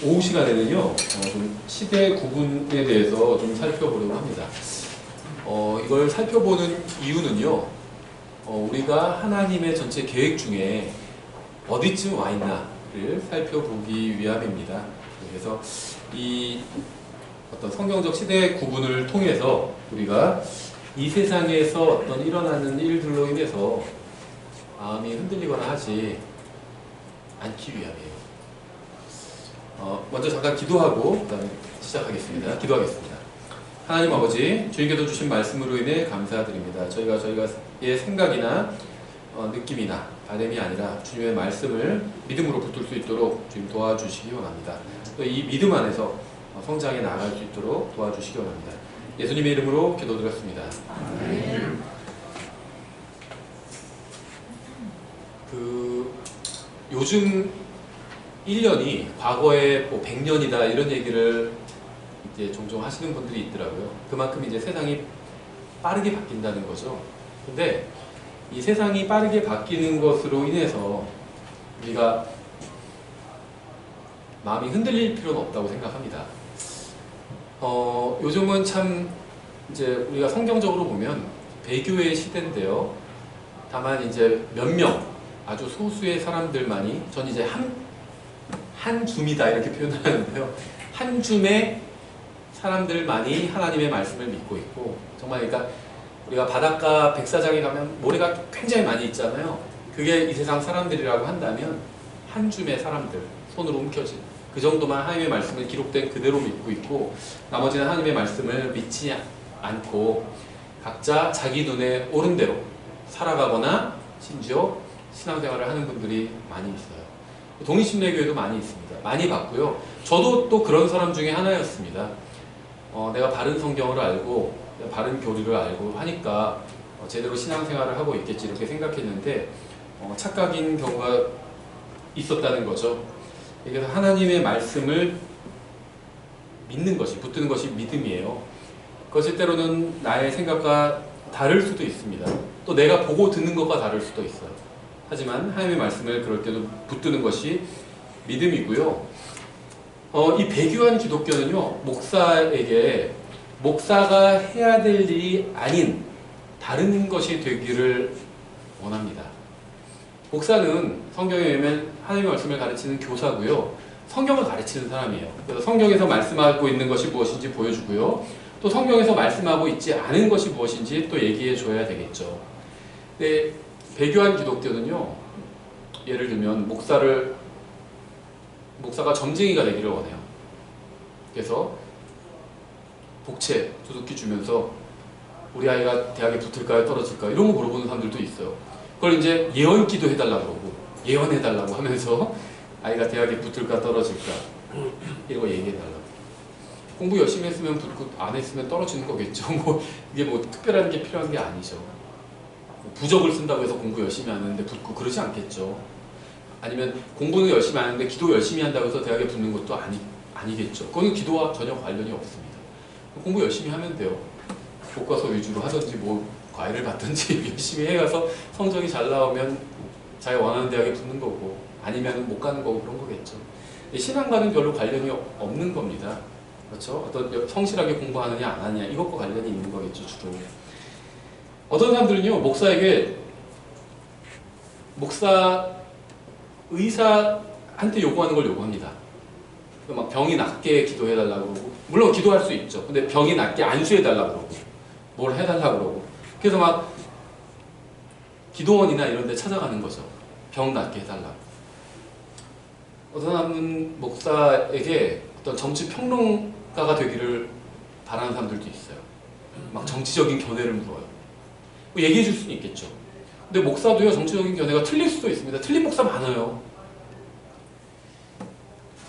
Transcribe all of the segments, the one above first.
오후 시간에는요, 좀 시대 구분에 대해서 좀 살펴보려고 합니다. 이걸 살펴보는 이유는요, 우리가 하나님의 전체 계획 중에 어디쯤 와 있나를 살펴보기 위함입니다. 그래서 이 어떤 성경적 시대 구분을 통해서 우리가 이 세상에서 어떤 일어나는 일들로 인해서 마음이 흔들리거나 하지 않기 위함이에요. 먼저 잠깐 기도하고 그다음에 시작하겠습니다. 기도하겠습니다. 하나님 아버지, 주님께서 주신 말씀으로 인해 감사드립니다. 저희의 생각이나 느낌이나 바람이 아니라 주님의 말씀을 믿음으로 붙들 수 있도록 주님 도와주시기 원합니다. 또 이 믿음 안에서 성장해 나아갈 수 있도록 도와주시기 원합니다. 예수님의 이름으로 기도드렸습니다. 요즘 1년이 과거에 뭐 100년이다 이런 얘기를 이제 종종 하시는 분들이 있더라고요. 그만큼 이제 세상이 빠르게 바뀐다는 거죠. 근데 이 세상이 빠르게 바뀌는 것으로 인해서 우리가 마음이 흔들릴 필요는 없다고 생각합니다. 요즘은 참 이제 우리가 성경적으로 보면 배교의 시대인데요. 다만 이제 몇 명, 아주 소수의 사람들만이, 전 이제 한 줌이다 이렇게 표현하는데요. 한 줌의 사람들만이 하나님의 말씀을 믿고 있고, 정말 그러니까 우리가 바닷가 백사장에 가면 모래가 굉장히 많이 있잖아요. 그게 이 세상 사람들이라고 한다면 한 줌의 사람들, 손으로 움켜진 그 정도만 하나님의 말씀을 기록된 그대로 믿고 있고, 나머지는 하나님의 말씀을 믿지 않고 각자 자기 눈에 옳은 대로 살아가거나 심지어 신앙생활을 하는 분들이 많이 있어요. 독립심리교회도 많이 있습니다. 많이 봤고요. 저도 또 그런 사람 중에 하나였습니다. 내가 바른 성경을 알고 바른 교리를 알고 하니까 제대로 신앙생활을 하고 있겠지 이렇게 생각했는데 착각인 경우가 있었다는 거죠. 그래서 하나님의 말씀을 믿는 것이, 붙드는 것이 믿음이에요. 그것이 때로는 나의 생각과 다를 수도 있습니다. 또 내가 보고 듣는 것과 다를 수도 있어요. 하지만 하나님의 말씀을 그럴 때도 붙드는 것이 믿음이고요. 이 배교한 기독교는요, 목사에게 목사가 해야 될 일이 아닌 다른 것이 되기를 원합니다. 목사는 성경에 의하면 하나님의 말씀을 가르치는 교사고요. 성경을 가르치는 사람이에요. 그래서 성경에서 말씀하고 있는 것이 무엇인지 보여주고요. 또 성경에서 말씀하고 있지 않은 것이 무엇인지 또 얘기해 줘야 되겠죠. 근데 배교한 기독교는요, 예를 들면 목사가 점쟁이가 되기를 원해요. 그래서 복채 두둑히 주면서 우리 아이가 대학에 붙을까요, 떨어질까요? 이런 거 물어보는 사람들도 있어요. 그걸 이제 예언기도 해달라고 그러고 예언해달라고 하면서 아이가 대학에 붙을까 떨어질까 이런 거 얘기해달라고. 공부 열심히 했으면 붙고 안 했으면 떨어지는 거겠죠. 이게 특별한 게 필요한 게 아니죠. 부적을 쓴다고 해서 공부 열심히 하는데 붙고 그러지 않겠죠. 아니면 공부는 열심히 하는데 기도 열심히 한다고 해서 대학에 붙는 것도 아니겠죠. 그거는 기도와 전혀 관련이 없습니다. 공부 열심히 하면 돼요. 교과서 위주로 하든지 과외를 받든지 열심히 해가서 성적이 잘 나오면 자기가 원하는 대학에 붙는 거고, 아니면 못 가는 거고 그런 거겠죠. 신앙과는 별로 관련이 없는 겁니다. 그렇죠? 어떤 성실하게 공부하느냐 안 하느냐 이것과 관련이 있는 거겠죠, 주로. 어떤 사람들은요, 목사에게 의사한테 요구하는 걸 요구합니다. 막 병이 낫게 기도해달라고 그러고, 물론 기도할 수 있죠. 근데 병이 낫게 안수해달라고 그러고, 뭘 해달라고 그러고, 그래서 막 기도원이나 이런 데 찾아가는 거죠. 병 낫게 해달라고. 어떤 사람은 목사에게 어떤 정치 평론가가 되기를 바라는 사람들도 있어요. 막 정치적인 견해를 물어요. 얘기해 줄 수는 있겠죠. 근데 목사도요, 정치적인 견해가 틀릴 수도 있습니다. 틀린 목사 많아요.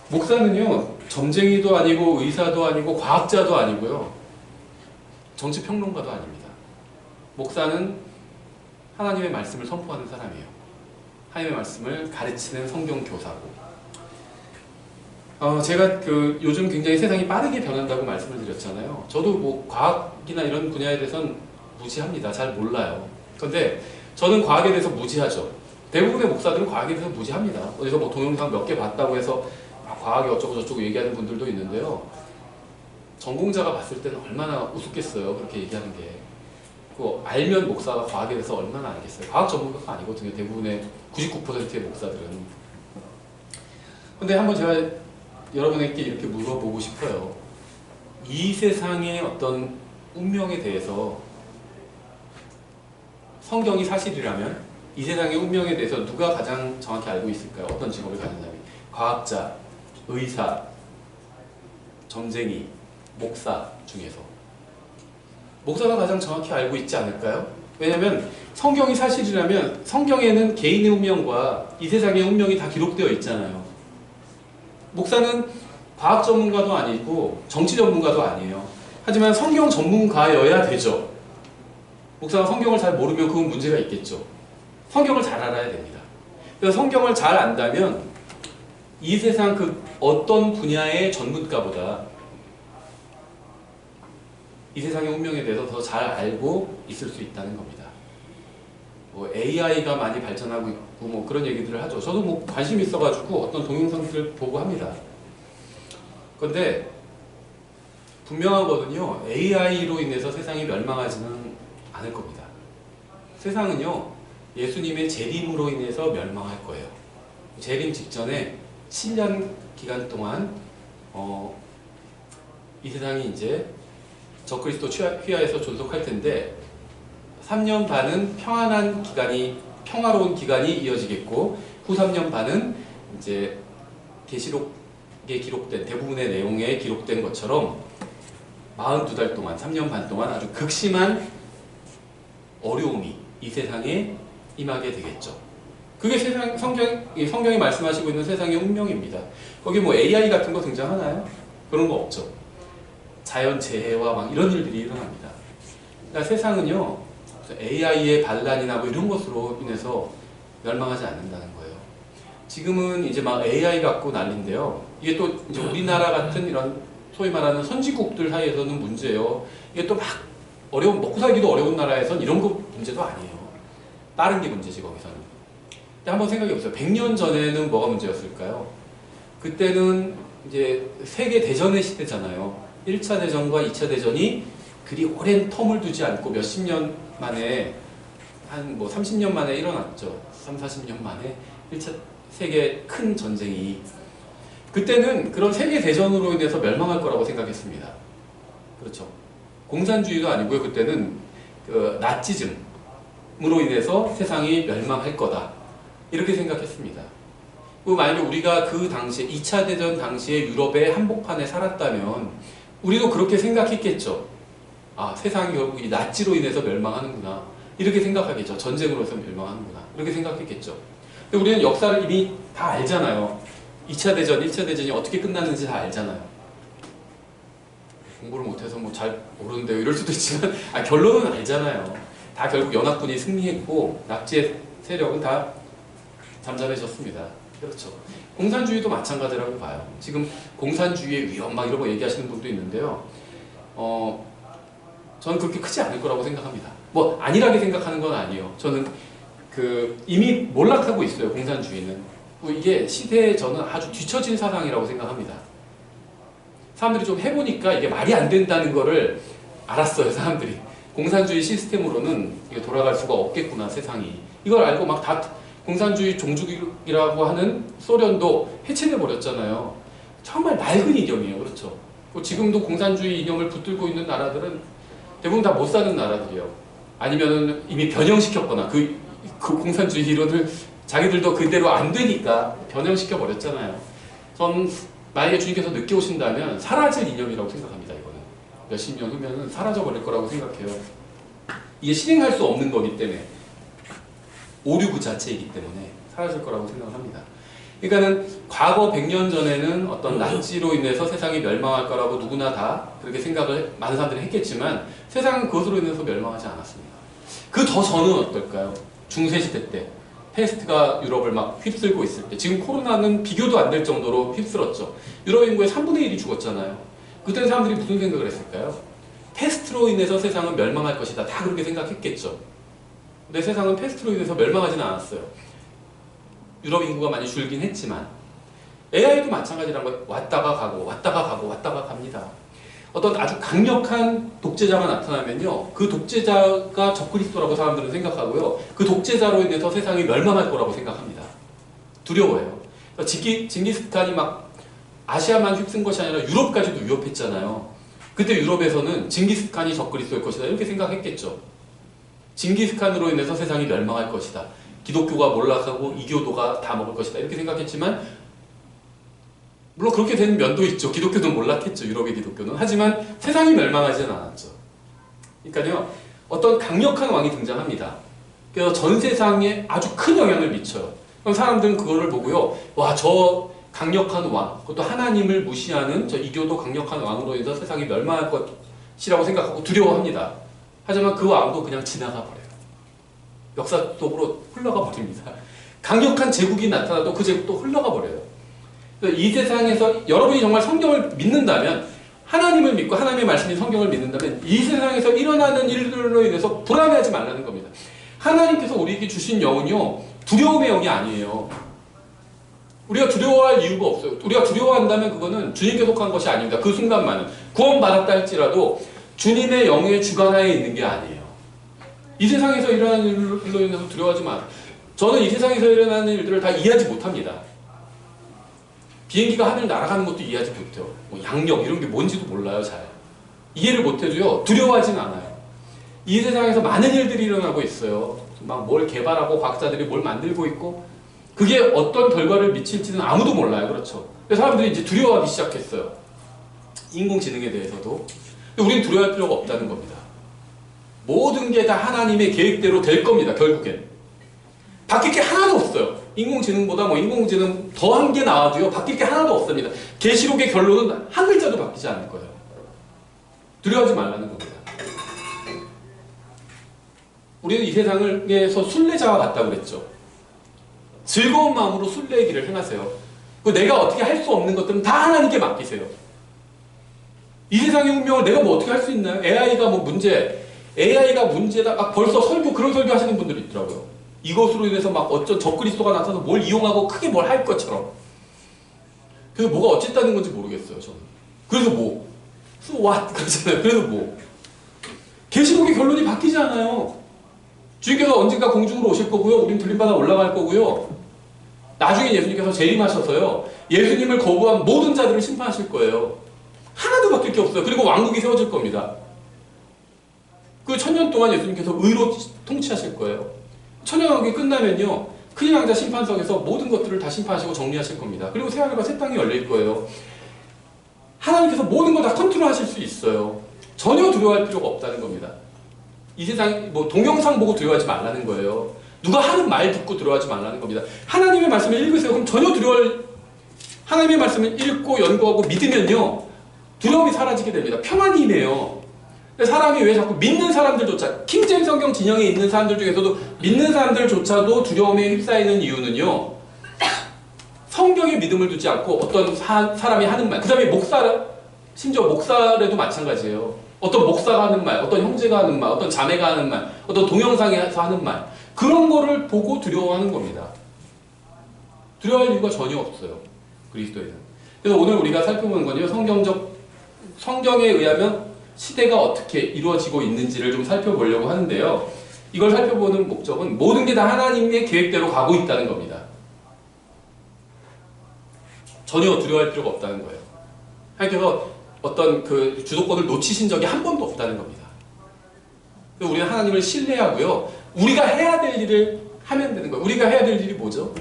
목사는요, 점쟁이도 아니고 의사도 아니고 과학자도 아니고요, 정치평론가도 아닙니다. 목사는 하나님의 말씀을 선포하는 사람이에요. 하나님의 말씀을 가르치는 성경 교사고. 제가 요즘 굉장히 세상이 빠르게 변한다고 말씀을 드렸잖아요. 저도 과학이나 이런 분야에 대해서는 무지합니다. 잘 몰라요. 그런데 저는 과학에 대해서 무지하죠. 대부분의 목사들은 과학에 대해서 무지합니다. 어디서 동영상 몇 개 봤다고 해서 과학이 어쩌고 저쩌고 얘기하는 분들도 있는데요. 전공자가 봤을 때는 얼마나 우습겠어요. 그렇게 얘기하는 게. 그 알면 목사가 과학에 대해서 얼마나 알겠어요. 과학 전문가가 아니거든요. 대부분의 99%의 목사들은. 근데 한번 제가 여러분에게 이렇게 물어보고 싶어요. 이 세상의 어떤 운명에 대해서 성경이 사실이라면 이 세상의 운명에 대해서 누가 가장 정확히 알고 있을까요? 어떤 직업을 가진 사람이? 과학자, 의사, 점쟁이, 목사 중에서 목사가 가장 정확히 알고 있지 않을까요? 왜냐하면 성경이 사실이라면 성경에는 개인의 운명과 이 세상의 운명이 다 기록되어 있잖아요. 목사는 과학 전문가도 아니고 정치 전문가도 아니에요. 하지만 성경 전문가여야 되죠. 목사가 성경을 잘 모르면 그건 문제가 있겠죠. 성경을 잘 알아야 됩니다. 그래서 성경을 잘 안다면 이 세상 그 어떤 분야의 전문가보다 이 세상의 운명에 대해서 더 잘 알고 있을 수 있다는 겁니다. 뭐 AI가 많이 발전하고 있고 뭐 그런 얘기들을 하죠. 저도 뭐 관심 있어가지고 어떤 동영상들을 보고 합니다. 그런데 분명하거든요. AI로 인해서 세상이 멸망하지는 않을 겁니다. 세상은요, 예수님의 재림으로 인해서 멸망할 거예요. 재림 직전에 7년 기간 동안 이 세상이 이제 적그리스도 휘하에서 존속할 텐데 3년 반은 평화로운 기간이 이어지겠고 후 3년 반은 이제 계시록에 기록된 대부분의 내용에 기록된 것처럼 42달 동안 3년 반 동안 아주 극심한 어려움이 이 세상에 임하게 되겠죠. 그게 성경이 말씀하시고 있는 세상의 운명입니다. 거기 뭐 AI 같은 거 등장하나요? 그런 거 없죠. 자연재해와 막 이런 일들이 일어납니다. 그러니까 세상은요, AI의 반란이나 뭐 이런 것으로 인해서 멸망하지 않는다는 거예요. 지금은 이제 막 AI 갖고 난리인데요. 이게 또 이제 우리나라 같은 이런 소위 말하는 선진국들 사이에서는 문제예요. 이게 또 막 먹고 살기도 어려운 나라에선 이런 거 문제도 아니에요. 다른 게 문제지, 거기서는. 근데 한번 생각해 보세요. 100년 전에는 뭐가 문제였을까요? 그때는 이제 세계 대전의 시대잖아요. 1차 대전과 2차 대전이 그리 오랜 텀을 두지 않고 몇십 년 만에 한 뭐 30년 만에 일어났죠. 3, 40년 만에 1차 세계 큰 전쟁이. 그때는 그런 세계 대전으로 인해서 멸망할 거라고 생각했습니다. 그렇죠. 공산주의도 아니고요. 그때는 그 나치즘으로 인해서 세상이 멸망할 거다. 이렇게 생각했습니다. 만약에 우리가 그 당시에 2차 대전 당시에 유럽의 한복판에 살았다면 우리도 그렇게 생각했겠죠. 아, 세상이 결국 이 나치로 인해서 멸망하는구나. 이렇게 생각하겠죠. 전쟁으로 해서 멸망하는구나. 이렇게 생각했겠죠. 근데 우리는 역사를 이미 다 알잖아요. 2차 대전, 1차 대전이 어떻게 끝났는지 다 알잖아요. 공부를 못해서 뭐 잘 모르는데요. 이럴 수도 있지만 결론은 알잖아요. 다 결국 연합군이 승리했고 나치의 세력은 다 잠잠해졌습니다. 그렇죠. 공산주의도 마찬가지라고 봐요. 지금 공산주의의 위험 막 이런 거 얘기하시는 분도 있는데요. 저는 그렇게 크지 않을 거라고 생각합니다. 뭐 안일하게 생각하는 건 아니에요. 저는 이미 몰락하고 있어요. 공산주의는. 이게 시대에 저는 아주 뒤처진 사상이라고 생각합니다. 사람들이 좀 해보니까 이게 말이 안 된다는 거를 알았어요. 사람들이. 공산주의 시스템으로는 이게 돌아갈 수가 없겠구나, 세상이. 이걸 알고 막 다 공산주의 종주국이라고 하는 소련도 해체돼 버렸잖아요. 정말 낡은 이념이에요. 그렇죠. 지금도 공산주의 이념을 붙들고 있는 나라들은 대부분 다 못 사는 나라들이에요. 아니면 이미 변형시켰거나 그 공산주의 이론을 자기들도 그대로 안 되니까 변형시켜 버렸잖아요. 전 만약에 주님께서 늦게 오신다면 사라질 이념이라고 생각합니다. 이거는 몇십 년 후면은 사라져 버릴 거라고 생각해요. 이게 실행할 수 없는 거기 때문에, 오류 그 자체이기 때문에 사라질 거라고 생각을 합니다. 그러니까는 과거 100년 전에는 어떤 나치로 인해서 세상이 멸망할 거라고 누구나 다 그렇게 생각을 많은 사람들이 했겠지만 세상은 그것으로 인해서 멸망하지 않았습니다. 그 더 전은 어떨까요? 중세시대 때 패스트가 유럽을 막 휩쓸고 있을 때, 지금 코로나는 비교도 안 될 정도로 휩쓸었죠. 유럽 인구의 3분의 1이 죽었잖아요. 그때는 사람들이 무슨 생각을 했을까요? 패스트로 인해서 세상은 멸망할 것이다. 다 그렇게 생각했겠죠. 근데 세상은 패스트로 인해서 멸망하지는 않았어요. 유럽 인구가 많이 줄긴 했지만 AI도 마찬가지라는 거예요. 왔다가 가고 왔다가 가고 왔다가 갑니다. 어떤 아주 강력한 독재자가 나타나면요, 그 독재자가 적그리스도라고 사람들은 생각하고요, 그 독재자로 인해서 세상이 멸망할 거라고 생각합니다. 두려워요. 징기스칸이 막 아시아만 휩쓴 것이 아니라 유럽까지도 위협했잖아요. 그때 유럽에서는 징기스칸이 적그리스도일 것이다 이렇게 생각했겠죠. 징기스칸으로 인해서 세상이 멸망할 것이다. 기독교가 몰락하고 이교도가 다 먹을 것이다 이렇게 생각했지만, 물론 그렇게 된 면도 있죠. 기독교도 몰락했죠. 유럽의 기독교는. 하지만 세상이 멸망하지는 않았죠. 그러니까요, 어떤 강력한 왕이 등장합니다. 그래서 전 세상에 아주 큰 영향을 미쳐요. 그럼 사람들은 그거를 보고요, 와, 저 강력한 왕, 그것도 하나님을 무시하는 저 이교도 강력한 왕으로 인해서 세상이 멸망할 것이라고 생각하고 두려워합니다. 하지만 그 왕도 그냥 지나가 버려요. 역사 속으로 흘러가 버립니다. 강력한 제국이 나타나도 그 제국도 흘러가 버려요. 이 세상에서 여러분이 정말 성경을 믿는다면, 하나님을 믿고 하나님의 말씀인 성경을 믿는다면 이 세상에서 일어나는 일들로 인해서 불안해하지 말라는 겁니다. 하나님께서 우리에게 주신 영은요, 두려움의 영이 아니에요. 우리가 두려워할 이유가 없어요. 우리가 두려워한다면 그거는 주님께 속한 것이 아닙니다. 그 순간만은. 구원받았다 할지라도 주님의 영의 주관하에 있는 게 아니에요. 이 세상에서 일어나는 일로 인해서 두려워하지 마. 저는 이 세상에서 일어나는 일들을 다 이해하지 못합니다. 비행기가 하늘 날아가는 것도 이해하지 못해요. 뭐 양력 이런 게 뭔지도 몰라요. 잘 이해를 못해도요, 두려워하진 않아요. 이 세상에서 많은 일들이 일어나고 있어요. 막 뭘 개발하고 과학자들이 뭘 만들고 있고, 그게 어떤 결과를 미칠지는 아무도 몰라요. 그렇죠? 그래서 사람들이 이제 두려워하기 시작했어요. 인공지능에 대해서도. 근데 우리는 두려워할 필요가 없다는 겁니다. 모든 게 다 하나님의 계획대로 될 겁니다. 결국엔 바뀔 게 하나도 없어요. 인공지능보다 뭐 인공지능 더한 게 나와도요, 바뀔 게 하나도 없습니다. 계시록의 결론은 한 글자도 바뀌지 않을 거예요. 두려워하지 말라는 겁니다. 우리는 이 세상에서 순례자와 같다고 그랬죠. 즐거운 마음으로 순례의 길을 행하세요. 내가 어떻게 할 수 없는 것들은 다 하나님께 맡기세요. 이 세상의 운명을 내가 뭐 어떻게 할 수 있나요? AI가 문제다. 막 벌써 그런 설교 하시는 분들이 있더라고요. 이것으로 인해서 막 어쩐 적그리스도가 나타나서 뭘 이용하고 크게 뭘 할 것처럼. 그래서 뭐가 어쨌다는 건지 모르겠어요, 저는. 그래서 뭐? So what? 그러잖아요. 그래서 뭐? 계시록의 결론이 바뀌지 않아요. 주님께서 언젠가 공중으로 오실 거고요. 우린 들림받아 올라갈 거고요. 나중에 예수님께서 재림하셔서요, 예수님을 거부한 모든 자들을 심판하실 거예요. 하나도 바뀔 게 없어요. 그리고 왕국이 세워질 겁니다. 그 1000년 동안 예수님께서 의로 통치하실 거예요. 천년왕국이 끝나면요, 큰 왕자 심판석에서 모든 것들을 다 심판하시고 정리하실 겁니다. 그리고 새하늘과 새 땅이 열릴 거예요. 하나님께서 모든 거 다 컨트롤하실 수 있어요. 전혀 두려워할 필요가 없다는 겁니다. 이 세상 뭐 동영상 보고 두려워하지 말라는 거예요. 누가 하는 말 듣고 두려워하지 말라는 겁니다. 하나님의 말씀을 읽으세요. 그럼 전혀 하나님의 말씀을 읽고 연구하고 믿으면요, 두려움이 사라지게 됩니다. 평안이 임해요. 사람이 왜 자꾸 믿는 사람들조차, 킹제임스 성경 진영에 있는 사람들 중에서도 믿는 사람들조차도 두려움에 휩싸이는 이유는요, 성경에 믿음을 두지 않고 어떤 사람이 하는 말, 그 다음에 심지어 목사라도 마찬가지예요. 어떤 목사가 하는 말, 어떤 형제가 하는 말, 어떤 자매가 하는 말, 어떤 동영상에서 하는 말, 그런 거를 보고 두려워하는 겁니다. 두려워할 이유가 전혀 없어요. 그리스도에는. 그래서 오늘 우리가 살펴보는 건요, 성경에 의하면 시대가 어떻게 이루어지고 있는지를 좀 살펴보려고 하는데요. 이걸 살펴보는 목적은 모든 게 다 하나님의 계획대로 가고 있다는 겁니다. 전혀 두려워할 필요가 없다는 거예요. 하나님께서 어떤 그 주도권을 놓치신 적이 한 번도 없다는 겁니다. 우리는 하나님을 신뢰하고요, 우리가 해야 될 일을 하면 되는 거예요. 우리가 해야 될 일이 뭐죠?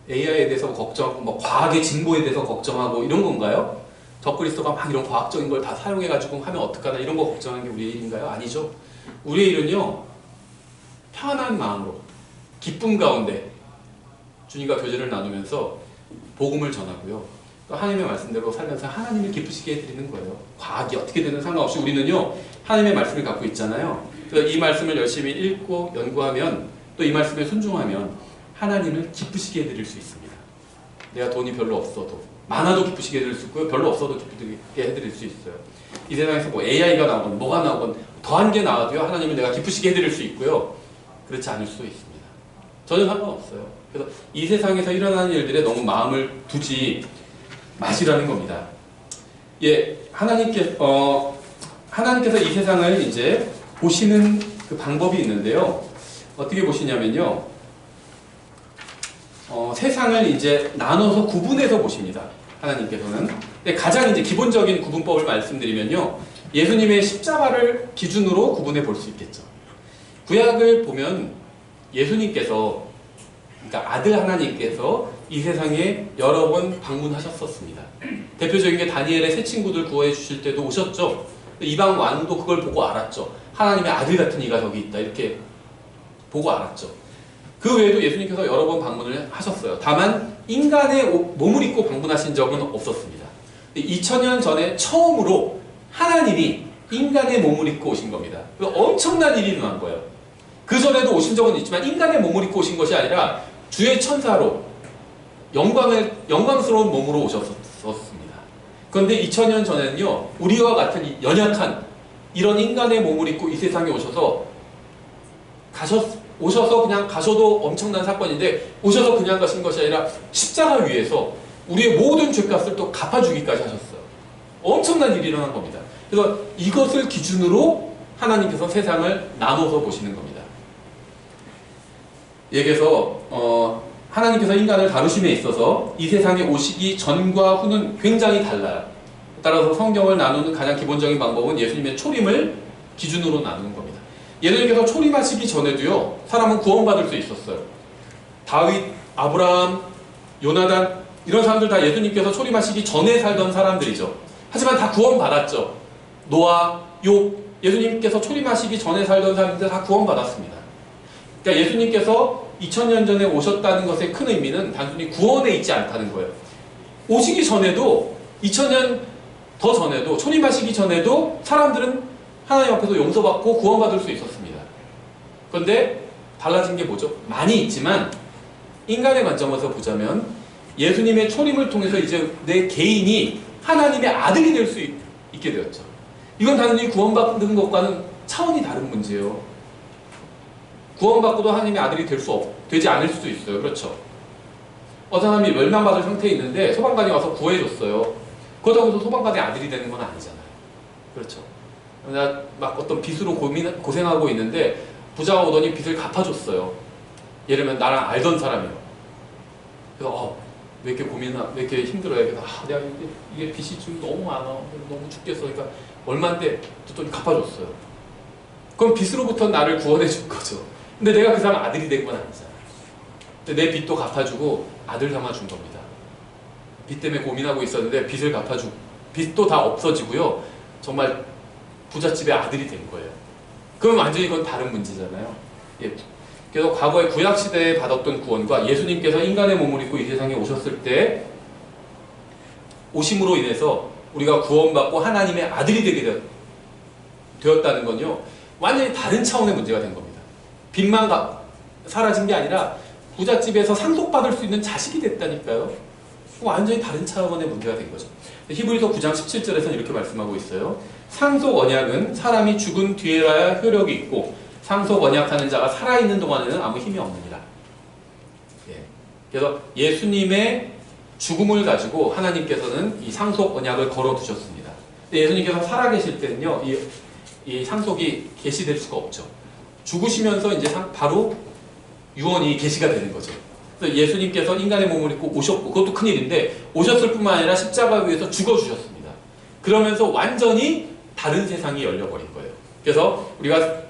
AI에 대해서 걱정하고, 뭐 과학의 진보에 대해서 걱정하고 이런 건가요? 적그리스도가 막 이런 과학적인 걸 다 사용해가지고 하면 어떡하나 이런 거 걱정하는 게 우리의 일인가요? 아니죠. 우리의 일은요, 평안한 마음으로 기쁨 가운데 주님과 교제를 나누면서 복음을 전하고요, 또 하나님의 말씀대로 살면서 하나님을 기쁘시게 해드리는 거예요. 과학이 어떻게 되는 상관없이 우리는요, 하나님의 말씀을 갖고 있잖아요. 그래서 이 말씀을 열심히 읽고 연구하면, 또 이 말씀에 순종하면 하나님을 기쁘시게 해드릴 수 있습니다. 내가 돈이 별로 없어도, 많아도 기쁘시게 해드릴 수 있고요, 별로 없어도 기쁘게 해드릴 수 있어요. 이 세상에서 뭐 AI가 나오건 뭐가 나오건 더한 게 나와도요, 하나님을 내가 기쁘시게 해드릴 수 있고요, 그렇지 않을 수도 있습니다. 전혀 상관없어요. 그래서 이 세상에서 일어나는 일들에 너무 마음을 두지 맛이라는 겁니다. 예, 하나님께서 이 세상을 이제 보시는 그 방법이 있는데요. 어떻게 보시냐면요. 세상을 이제 나눠서 구분해서 보십니다. 하나님께서는. 근데 가장 이제 기본적인 구분법을 말씀드리면요. 예수님의 십자가를 기준으로 구분해 볼 수 있겠죠. 구약을 보면 예수님께서, 그러니까 아들 하나님께서 이 세상에 여러 번 방문하셨었습니다. 대표적인 게 다니엘의 세 친구들 구원해 주실 때도 오셨죠. 이방 왕도 그걸 보고 알았죠. 하나님의 아들 같은 이가 저기 있다. 이렇게 보고 알았죠. 그 외에도 예수님께서 여러 번 방문을 하셨어요. 다만 인간의 몸을 입고 방문하신 적은 없었습니다. 2000년 전에 처음으로 하나님이 인간의 몸을 입고 오신 겁니다. 엄청난 일이 일어난 거예요. 그 전에도 오신 적은 있지만 인간의 몸을 입고 오신 것이 아니라 주의 천사로 영광스러운 몸으로 오셨습니다. 그런데 2000년 전에는요, 우리와 같은 연약한 이런 인간의 몸을 입고 이 세상에 오셔서 그냥 가셔도 엄청난 사건인데, 오셔서 그냥 가신 것이 아니라 십자가 위에서 우리의 모든 죄값을 또 갚아주기까지 하셨어요. 엄청난 일이 일어난 겁니다. 그래서 이것을 기준으로 하나님께서 세상을 나눠서 보시는 겁니다. 여기서 하나님께서 인간을 다루심에 있어서 이 세상에 오시기 전과 후는 굉장히 달라요. 따라서 성경을 나누는 가장 기본적인 방법은 예수님의 초림을 기준으로 나누는 겁니다. 예수님께서 초림하시기 전에도요, 사람은 구원받을 수 있었어요. 다윗, 아브라함, 요나단 이런 사람들 다 예수님께서 초림하시기 전에 살던 사람들이죠. 하지만 다 구원받았죠. 노아, 욥, 예수님께서 초림하시기 전에 살던 사람들 다 구원받았습니다. 그러니까 예수님께서 2000년 전에 오셨다는 것의 큰 의미는 단순히 구원에 있지 않다는 거예요. 오시기 전에도 2000년 더 전에도 초림하시기 전에도 사람들은 하나님 앞에서 용서받고 구원받을 수 있었습니다. 그런데 달라진 게 뭐죠? 많이 있지만 인간의 관점에서 보자면 예수님의 초림을 통해서 이제 내 개인이 하나님의 아들이 될 수 있게 되었죠. 이건 단순히 구원받는 것과는 차원이 다른 문제예요. 구원받고도 하나님의 아들이 되지 않을 수도 있어요. 그렇죠? 어떤 사람이 멸망받을 상태에 있는데 소방관이 와서 구해줬어요. 그렇다고 해서 소방관의 아들이 되는 건 아니잖아요. 그렇죠? 나 막 어떤 빚으로 고생하고 있는데 부자가 오더니 빚을 갚아줬어요. 예를 들면 나랑 알던 사람이요. 그래서 왜 이렇게 왜 이렇게 힘들어요? 그래서 내가 이게 빚이 좀 너무 많아. 너무 죽겠어. 그러니까 얼마인데 또 갚아줬어요. 그럼 빚으로부터 나를 구원해 준 거죠. 근데 내가 그 사람 아들이 된 건 아니잖아. 근데 내 빚도 갚아주고 아들 삼아준 겁니다. 빚 때문에 고민하고 있었는데 빚도 다 없어지고요. 정말 부잣집의 아들이 된 거예요. 그럼 완전히 그건 다른 문제잖아요. 예. 그래서 과거의 구약시대에 받았던 구원과 예수님께서 인간의 몸을 입고 이 세상에 오셨을 때 오심으로 인해서 우리가 구원받고 하나님의 아들이 되게 되었다는 건요, 완전히 다른 차원의 문제가 된 겁니다. 빚만 사라진 게 아니라 부잣집에서 상속받을 수 있는 자식이 됐다니까요. 완전히 다른 차원의 문제가 된 거죠. 히브리서 9장 17절에서는 이렇게 말씀하고 있어요. 상속 언약은 사람이 죽은 뒤에야 효력이 있고 상속 언약하는 자가 살아있는 동안에는 아무 힘이 없느니라. 예. 그래서 예수님의 죽음을 가지고 하나님께서는 이 상속 언약을 걸어두셨습니다. 예수님께서 살아계실 때는요, 이 상속이 계시될 수가 없죠. 죽으시면서 이제 바로 유언이 계시가 되는 거죠. 그래서 예수님께서 인간의 몸을 입고 오셨고, 그것도 큰일인데 오셨을 뿐만 아니라 십자가 위에서 죽어주셨습니다. 그러면서 완전히 다른 세상이 열려버린 거예요. 그래서 우리가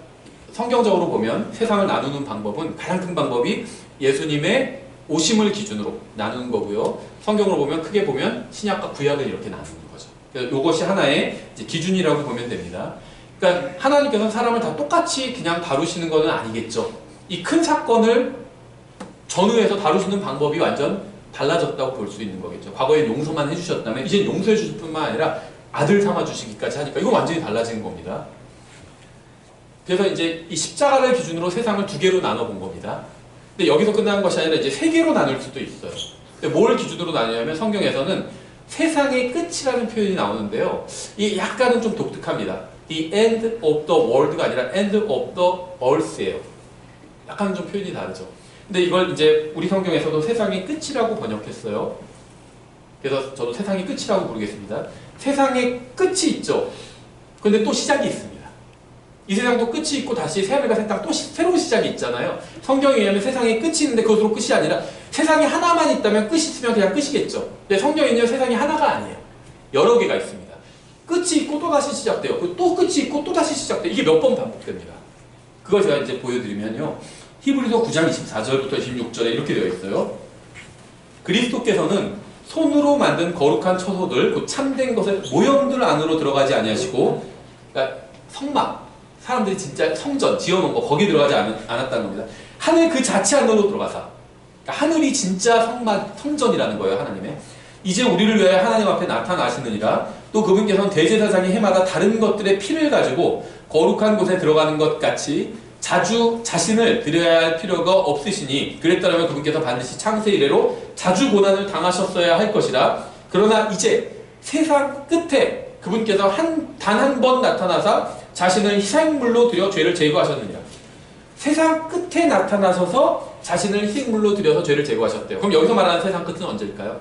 성경적으로 보면 세상을 나누는 방법은, 가장 큰 방법이 예수님의 오심을 기준으로 나누는 거고요. 성경으로 보면, 크게 보면 신약과 구약을 이렇게 나누는 거죠. 그래서 이것이 하나의 이제 기준이라고 보면 됩니다. 그러니까 하나님께서는 사람을 다 똑같이 그냥 다루시는 것은 아니겠죠. 이 큰 사건을 전후에서 다루시는 방법이 완전 달라졌다고 볼 수 있는 거겠죠. 과거에 용서만 해주셨다면 이제 용서해 주실 뿐만 아니라 아들 삼아주시기까지 하니까 이건 완전히 달라진 겁니다. 그래서 이제 이 십자가를 기준으로 세상을 두 개로 나눠본 겁니다. 근데 여기서 끝나는 것이 아니라 이제 세 개로 나눌 수도 있어요. 근데 뭘 기준으로 나누냐면 성경에서는 세상의 끝이라는 표현이 나오는데요. 이 약간은 좀 독특합니다. The end of the world가 아니라 end of the earth예요. 약간 좀 표현이 다르죠. 근데 이걸 이제 우리 성경에서도 세상의 끝이라고 번역했어요. 그래서 저도 세상의 끝이라고 부르겠습니다. 세상의 끝이 있죠. 근데 또 시작이 있습니다. 이 세상도 끝이 있고 다시 새하늘과 새 땅 또 새로운 시작이 있잖아요. 성경에 의하면 세상에 끝이 있는데 그것으로 끝이 아니라 세상에 하나만 있다면 끝이 있으면 그냥 끝이겠죠. 근데 성경에는요, 세상이 하나가 아니에요. 여러 개가 있습니다. 끝이 있고 또 다시 시작돼요. 또 끝이 있고 또 다시 시작돼요. 이게 몇 번 반복됩니다. 그걸 제가 이제 보여드리면요, 히브리서 9장 24절부터 26절에 이렇게 되어 있어요. 그리스도께서는 손으로 만든 거룩한 처소들, 그 참된 것의 모형들 안으로 들어가지 아니하시고, 그러니까 성막, 사람들이 진짜 성전 지어놓은 거 거기 들어가지 않았다는 겁니다. 하늘 그 자체 안으로 들어가서, 그러니까 하늘이 진짜 성전이라는 거예요. 하나님의. 이제 우리를 위하여 하나님 앞에 나타나시느니라. 또 그분께서는 대제사장이 해마다 다른 것들의 피를 가지고 거룩한 곳에 들어가는 것 같이 자주 자신을 드려야 할 필요가 없으시니, 그랬더라면 그분께서 반드시 창세 이래로 자주 고난을 당하셨어야 할 것이라. 그러나 이제 세상 끝에 그분께서 단 한 번 나타나사 자신을 희생물로 드려 죄를 제거하셨느니라. 세상 끝에 나타나셔서 자신을 희생물로 드려서 죄를 제거하셨대요. 그럼 여기서 말하는 세상 끝은 언제일까요?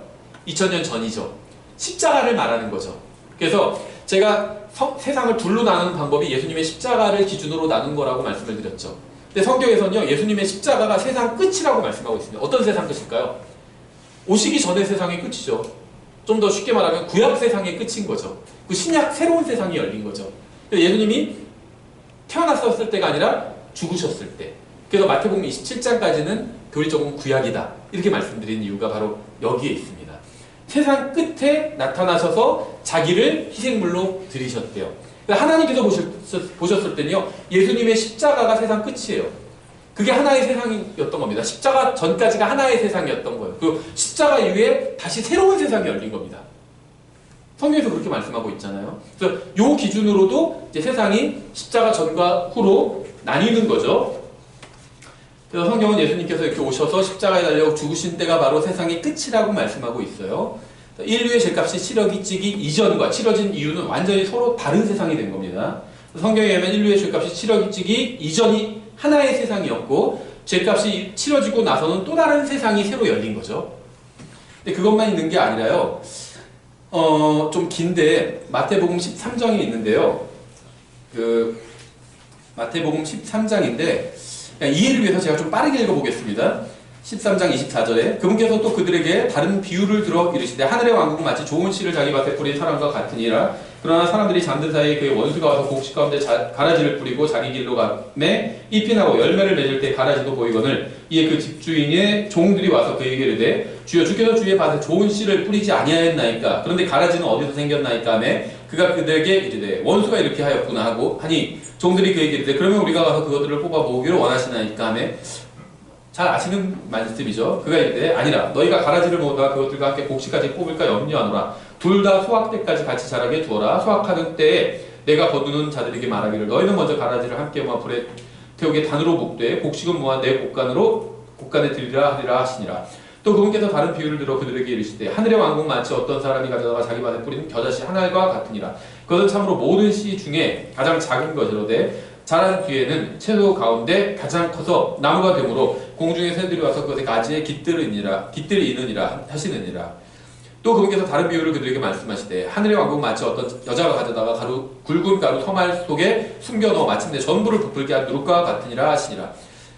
2000년 전이죠. 십자가를 말하는 거죠. 그래서 제가 세상을 둘로 나누는 방법이 예수님의 십자가를 기준으로 나눈 거라고 말씀을 드렸죠. 근데 성경에서는요, 예수님의 십자가가 세상 끝이라고 말씀하고 있습니다. 어떤 세상 끝일까요? 오시기 전의 세상의 끝이죠. 좀 더 쉽게 말하면 구약 세상의 끝인 거죠. 그 신약 새로운 세상이 열린 거죠. 예수님이 태어났었을 때가 아니라 죽으셨을 때. 그래서 마태복음 27장까지는 교리적으로 구약이다, 이렇게 말씀드린 이유가 바로 여기에 있습니다. 세상 끝에 나타나셔서 자기를 희생물로 드리셨대요. 하나님께서 보셨을 때는요, 예수님의 십자가가 세상 끝이에요. 그게 하나의 세상이었던 겁니다. 십자가 전까지가 하나의 세상이었던 거예요. 그 십자가 이후에 다시 새로운 세상이 열린 겁니다. 성경에서 그렇게 말씀하고 있잖아요. 그래서 요 기준으로도 이제 세상이 십자가 전과 후로 나뉘는 거죠. 그래서 성경은 예수님께서 이렇게 오셔서 십자가에 달려 죽으신 때가 바로 세상의 끝이라고 말씀하고 있어요. 인류의 죄값이 치러지기 이전과 치러진 이유는 완전히 서로 다른 세상이 된 겁니다. 성경에 의하면 인류의 죄값이 치러지기 이전이 하나의 세상이었고, 죄값이 치러지고 나서는 또 다른 세상이 새로 열린 거죠. 근데 그것만 있는 게 아니라요, 좀 긴데 마태복음 13장이 있는데요. 그 마태복음 13장인데 이해를 위해서 제가 좀 빠르게 읽어보겠습니다. 13장 24절에 그분께서 또 그들에게 다른 비유를 들어 이르시되, 하늘의 왕국은 마치 좋은 씨를 자기 밭에 뿌린 사람과 같으니라. 그러나 사람들이 잠든 사이에 그의 원수가 와서 곡식 가운데 가라지를 뿌리고 자기 길로 가매 잎이 나고 열매를 맺을 때 가라지도 보이거늘, 이에 그 집주인의 종들이 와서 그에게 이르되, 주여 주께서 주의 밭에 좋은 씨를 뿌리지 아니하였나이까? 그런데 가라지는 어디서 생겼나이까? 하매 그가 그들에게 이르되, 원수가 이렇게 하였구나 하고 하니, 종들이 그에게 이르되, 그러면 우리가 가서 그것들을 뽑아 모으기를 원하시나이까? 하매 잘 아시는 말씀이죠. 그가 이르되, 아니라 너희가 가라지를 모으다가 그것들과 함께 곡식까지 뽑을까 염려하노라. 둘 다 소확 때까지 같이 자라게 두어라. 소확하는 때에 내가 거두는 자들에게 말하기를, 너희는 먼저 가라지를 함께 모아 불에 태우게 단으로 볶되 곡식은 모아 내 곡간에 들이라 하리라 하시니라. 또 그분께서 다른 비유를 들어 그들에게 이르시되, 하늘의 왕국 마치 어떤 사람이 가져다가 자기 밭에 뿌린 겨자씨 하나과 같으니라. 그것은 참으로 모든 씨 중에 가장 작은 것이로되 자란 뒤에는 채소 가운데 가장 커서 나무가 되므로 공중의 새들이 와서 그것의 가지에 깃들이 이느니라 하시느니라. 또 그분께서 다른 비유를 그들에게 말씀하시되, 하늘의 왕국 마치 어떤 여자가 가져다가 굵은 가루 서말 속에 숨겨넣어 마침내 전부를 부풀게 한 누룩과 같으니라 하시니라.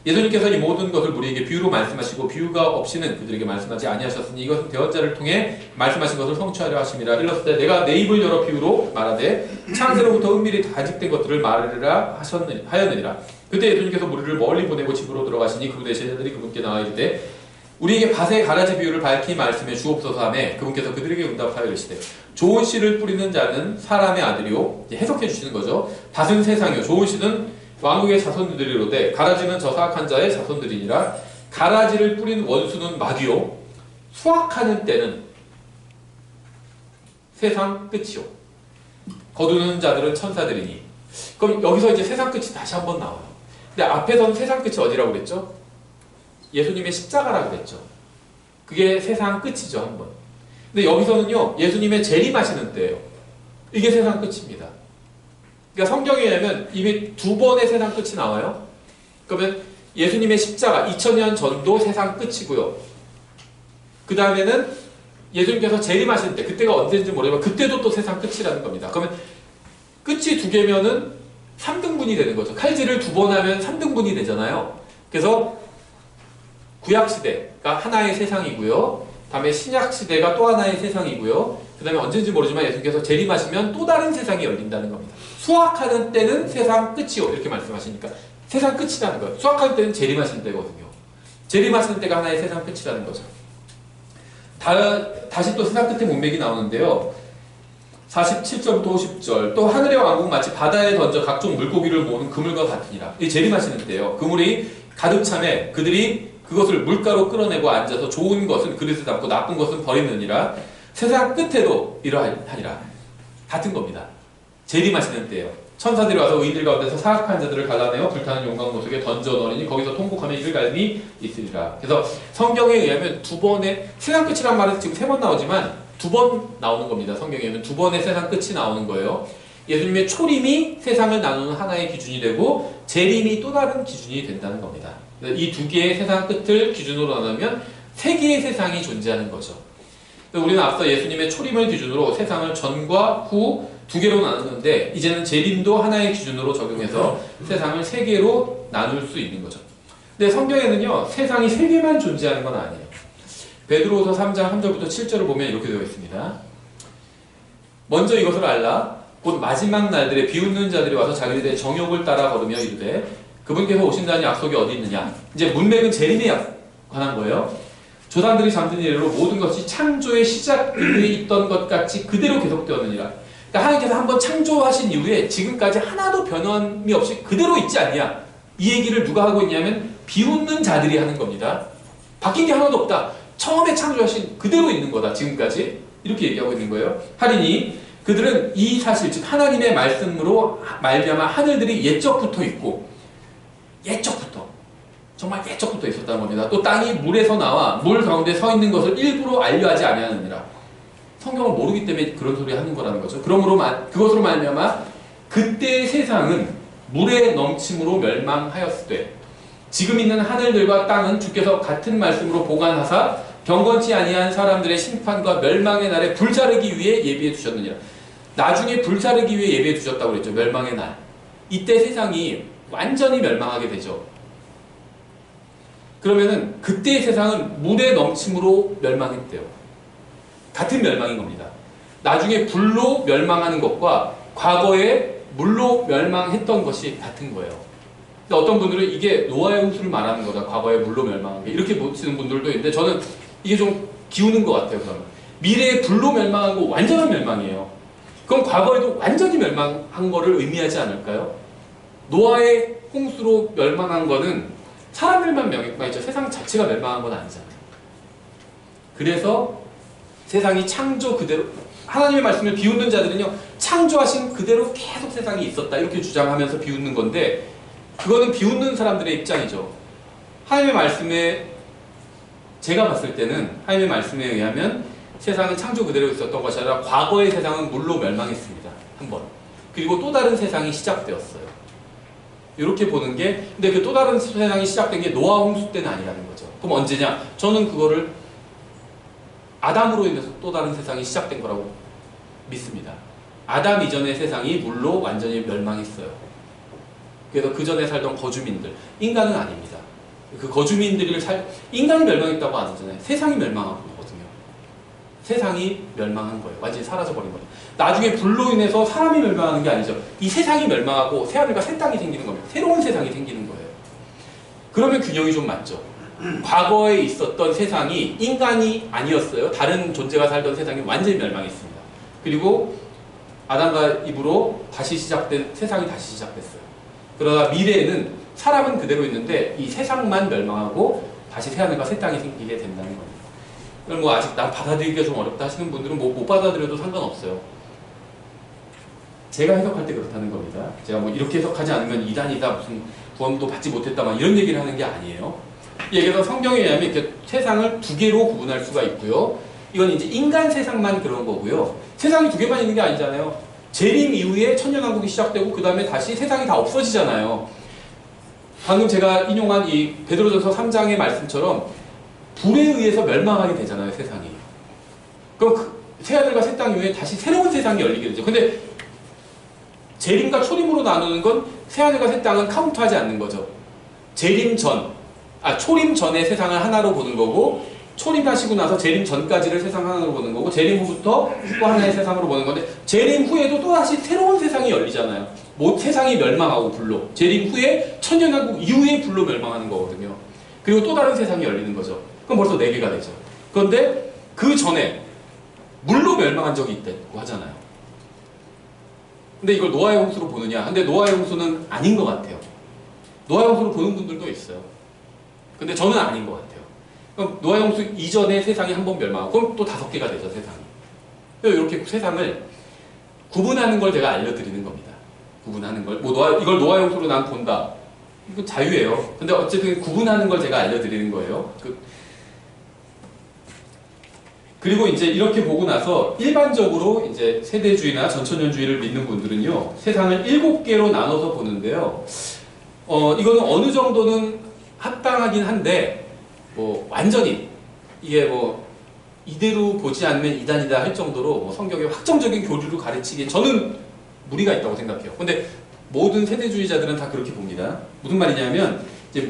예수님께서 이 모든 것을 우리에게 비유로 말씀하시고 비유가 없이는 그들에게 말씀하지 아니하셨으니 이것은 대언자를 통해 말씀하신 것을 성취하려 하심이라. 일렀을 때 내가 내 입을 열어 비유로 말하되 창세로부터 은밀히 다직된 것들을 말하리라 하였느니라. 그때 예수님께서 무리를 멀리 보내고 집으로 들어가시니 그분의 제자들이 그분께 나와 이르되, 우리에게 밭의 가라지 비유를 밝히 말씀해 주옵소서 하매 그분께서 그들에게 응답하여 이르시되, 좋은 씨를 뿌리는 자는 사람의 아들이요, 해석해 주시는 거죠. 밭은 세상이요, 좋은 씨는 왕국의 자손들이로되 가라지는 저 사악한 자의 자손들이니라. 가라지를 뿌린 원수는 마귀요, 수확하는 때는 세상 끝이요, 거두는 자들은 천사들이니. 그럼 여기서 이제 세상 끝이 다시 한번 나와요. 근데 앞에서는 세상 끝이 어디라고 그랬죠? 예수님의 십자가라고 그랬죠. 그게 세상 끝이죠, 한번. 근데 여기서는요, 예수님의 재림하시는 때예요. 이게 세상 끝입니다. 그러니까 성경에 의하면 이미 두 번의 세상 끝이 나와요. 그러면 예수님의 십자가 2000년 전도 세상 끝이고요. 그 다음에는 예수님께서 재림하실 때, 그때가 언제인지 모르지만 그때도 또 세상 끝이라는 겁니다. 그러면 끝이 두 개면은 3등분이 되는 거죠. 칼질을 두 번 하면 3등분이 되잖아요. 그래서 구약시대가 하나의 세상이고요. 다음에 신약시대가 또 하나의 세상이고요. 그 다음에 언제인지 모르지만 예수님께서 재림하시면 또 다른 세상이 열린다는 겁니다. 수확하는 때는 세상 끝이요. 이렇게 말씀하시니까 세상 끝이라는 거예요. 수확할 때는 재림하시는 때거든요. 재림하시는 때가 하나의 세상 끝이라는 거죠. 다시 또 세상 끝의 문맥이 나오는데요. 47절부터 50절. 또 하늘의 왕국 마치 바다에 던져 각종 물고기를 모으는 그물과 같으니라. 이 재림하시는 때요. 그물이 가득 차매 그들이 그것을 물가로 끌어내고 앉아서 좋은 것은 그릇에 담고 나쁜 것은 버리느니라. 세상 끝에도 이러하니라. 같은 겁니다. 재림하시는 때예요. 천사들이 와서 의인들 가운데서 사악한 자들을 갈라내어 불타는 용광로 속에 던져 넣으니 거기서 통곡하며 이를 갈미 있으리라. 그래서 성경에 의하면 두 번의 세상 끝이란 말은 지금 3번 나오지만 2번 나오는 겁니다. 성경에 의하면 2번의 세상 끝이 나오는 거예요. 예수님의 초림이 세상을 나누는 하나의 기준이 되고 재림이 또 다른 기준이 된다는 겁니다. 이 두 개의 세상 끝을 기준으로 나누면 3개의 세상이 존재하는 거죠. 우리는 앞서 예수님의 초림을 기준으로 세상을 전과 후 2개로 나누는데 이제는 재림도 하나의 기준으로 적용해서 세상을 3개로 나눌 수 있는 거죠. 근데 성경에는요, 세상이 3개만 존재하는 건 아니에요. 베드로후서 3장 3절부터 7절을 보면 이렇게 되어 있습니다. 먼저 이것을 알라. 곧 마지막 날들에 비웃는 자들이 와서 자기들의 정욕을 따라 걸으며 이르되 그분께서 오신다는 약속이 어디 있느냐. 이제 문맥은 재림에 관한 거예요. 조상들이 잠든 이래로 모든 것이 창조의 시작 이후에 있던 것 같이 그대로 계속되었느니라. 그러니까 하나님께서 한번 창조하신 이후에 지금까지 하나도 변함이 없이 그대로 있지 않냐. 이 얘기를 누가 하고 있냐면 비웃는 자들이 하는 겁니다. 바뀐 게 하나도 없다. 처음에 창조하신 그대로 있는 거다. 지금까지. 이렇게 얘기하고 있는 거예요. 하리니 그들은 이 사실, 즉 하나님의 말씀으로 말미암아 하늘들이 옛적부터 있고 옛적부터 정말 옛적부터 있었다는 겁니다. 또 땅이 물에서 나와 물 가운데 서 있는 것을 일부러 알려하지 아니하느니라. 성경을 모르기 때문에 그런 소리 하는 거라는 거죠. 그러므로 그것으로 말미암아 그때의 세상은 물의 넘침으로 멸망하였으되 지금 있는 하늘들과 땅은 주께서 같은 말씀으로 보관하사 경건치 아니한 사람들의 심판과 멸망의 날에 불자르기 위해 예비해 두셨느니라. 나중에 불자르기 위해 예비해 두셨다고 그랬죠. 멸망의 날. 이때 세상이 완전히 멸망하게 되죠. 그러면은 그때의 세상은 물의 넘침으로 멸망했대요. 같은 멸망인 겁니다. 나중에 불로 멸망하는 것과 과거에 물로 멸망했던 것이 같은 거예요. 어떤 분들은 이게 노아의 홍수를 말하는 거다. 과거에 물로 멸망한 게. 이렇게 보시는 분들도 있는데 저는 이게 좀 기우는 것 같아요. 그러면 미래에 불로 멸망한 거 완전한 멸망이에요. 그럼 과거에도 완전히 멸망한 거를 의미하지 않을까요? 노아의 홍수로 멸망한 거는 사람들만 멸망했죠. 세상 자체가 멸망한 건 아니잖아요. 그래서 세상이 창조 그대로, 하나님의 말씀을 비웃는 자들은요, 창조하신 그대로 계속 세상이 있었다. 이렇게 주장하면서 비웃는 건데, 그거는 비웃는 사람들의 입장이죠. 하나님의 말씀에, 제가 봤을 때는 하나님의 말씀에 의하면 세상은 창조 그대로 있었던 것이 아니라 과거의 세상은 물로 멸망했습니다. 한 번. 그리고 또 다른 세상이 시작되었어요. 이렇게 보는 게, 근데 그 또 다른 세상이 시작된 게 노아 홍수 때는 아니라는 거죠. 그럼 언제냐? 저는 그거를 아담으로 인해서 또 다른 세상이 시작된 거라고 믿습니다. 아담 이전의 세상이 물로 완전히 멸망했어요. 그래서 그 전에 살던 거주민들, 인간은 아닙니다. 그 거주민들이 인간이 멸망했다고 안 하잖아요. 세상이 멸망한 거거든요. 세상이 멸망한 거예요. 완전히 사라져버린 거예요. 나중에 불로 인해서 사람이 멸망하는 게 아니죠. 이 세상이 멸망하고 새하늘과 새 땅이 생기는 겁니다. 새로운 세상이 생기는 거예요. 그러면 균형이 좀 맞죠. 과거에 있었던 세상이 인간이 아니었어요. 다른 존재가 살던 세상이 완전히 멸망했습니다. 그리고 아담과 이브로 다시 시작된 세상이 다시 시작됐어요. 그러다 미래에는 사람은 그대로 있는데 이 세상만 멸망하고 다시 새하늘과 새 땅이 생기게 된다는 겁니다. 그럼 뭐 아직 난 받아들이기가 좀 어렵다 하시는 분들은 뭐 못 받아들여도 상관없어요. 제가 해석할 때 그렇다는 겁니다. 제가 뭐 이렇게 해석하지 않으면 이단이다, 무슨 구원도 받지 못했다, 막 이런 얘기를 하는 게 아니에요. 예를 들어 성경에 의하면 이렇게 세상을 두 개로 구분할 수가 있고요. 이건 이제 인간 세상만 그런 거고요. 세상이 두 개만 있는 게 아니잖아요. 재림 이후에 천년왕국이 시작되고 그 다음에 다시 세상이 다 없어지잖아요. 방금 제가 인용한 이 베드로전서 3장의 말씀처럼 불에 의해서 멸망하게 되잖아요. 세상이. 그럼 그 새하늘과 새 땅 이후에 다시 새로운 세상이 열리게 되죠. 근데 재림과 초림으로 나누는 건 새하늘과 새 땅은 카운트하지 않는 거죠. 재림 전, 초림 전의 세상을 하나로 보는 거고, 초림하시고 나서 재림 전까지를 세상 하나로 보는 거고, 재림 후부터 또 하나의 세상으로 보는 건데, 재림 후에도 또다시 새로운 세상이 열리잖아요. 세상이 멸망하고 불로, 재림 후에 천년왕국 이후에 불로 멸망하는 거거든요. 그리고 또 다른 세상이 열리는 거죠. 그럼 벌써 4개가 되죠. 그런데 그 전에 물로 멸망한 적이 있다고 하잖아요. 근데 이걸 노아의 홍수로 보느냐? 근데 노아의 홍수는 아닌 것 같아요. 노아의 홍수로 보는 분들도 있어요. 근데 저는 아닌 것 같아요. 그럼 노아의 홍수 이전에 세상이 한 번 멸망하고, 그럼 또 5개가 되죠, 세상이. 이렇게 세상을 구분하는 걸 제가 알려드리는 겁니다. 구분하는 걸. 이걸 노아의 홍수로 난 본다. 이건 자유예요. 근데 어쨌든 구분하는 걸 제가 알려드리는 거예요. 그리고 이제 이렇게 보고 나서 일반적으로 이제 세대주의나 전천년주의를 믿는 분들은요, 세상을 7개로 나눠서 보는데요. 이거는 어느 정도는 합당하긴 한데, 완전히 이게 이대로 보지 않으면 이단이다 할 정도로 성경의 확정적인 교리로 가르치기에 저는 무리가 있다고 생각해요. 근데 모든 세대주의자들은 다 그렇게 봅니다. 무슨 말이냐면, 이제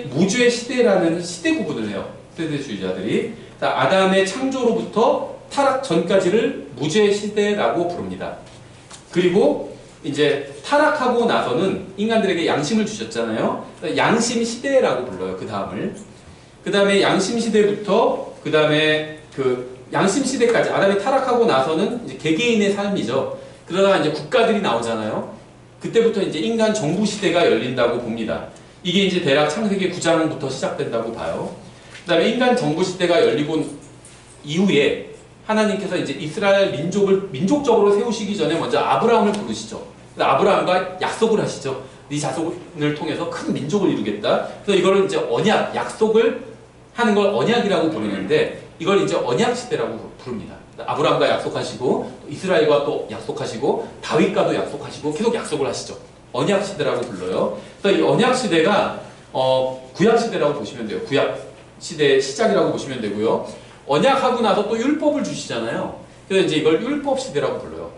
무죄 시대라는 시대 구분을 해요. 세대주의자들이. 아담의 창조로부터 타락 전까지를 무죄 시대라고 부릅니다. 그리고 이제 타락하고 나서는 인간들에게 양심을 주셨잖아요. 양심 시대라고 불러요. 그 다음을. 그 다음에 양심 시대부터 그 다음에 양심 시대까지, 아담이 타락하고 나서는 이제 개개인의 삶이죠. 그러다가 이제 국가들이 나오잖아요. 그때부터 이제 인간 정부 시대가 열린다고 봅니다. 이게 이제 대략 창세기 9장부터 시작된다고 봐요. 그 다음에 인간 정부 시대가 열리고 이후에 하나님께서 이제 이스라엘 민족을 민족적으로 세우시기 전에 먼저 아브라함을 부르시죠. 아브라함과 약속을 하시죠. 네 자손을 통해서 큰 민족을 이루겠다. 그래서 이거를 이제 언약, 약속을 하는 걸 언약이라고 부르는데, 이걸 이제 언약 시대라고 부릅니다. 아브라함과 약속하시고, 이스라엘과 또 약속하시고, 다윗과도 약속하시고, 계속 약속을 하시죠. 언약 시대라고 불러요. 그래서 이 언약 시대가 구약 시대라고 보시면 돼요. 구약 시대의 시작이라고 보시면 되고요. 언약하고 나서 또 율법을 주시잖아요. 그래서 이제 이걸 율법 시대라고 불러요.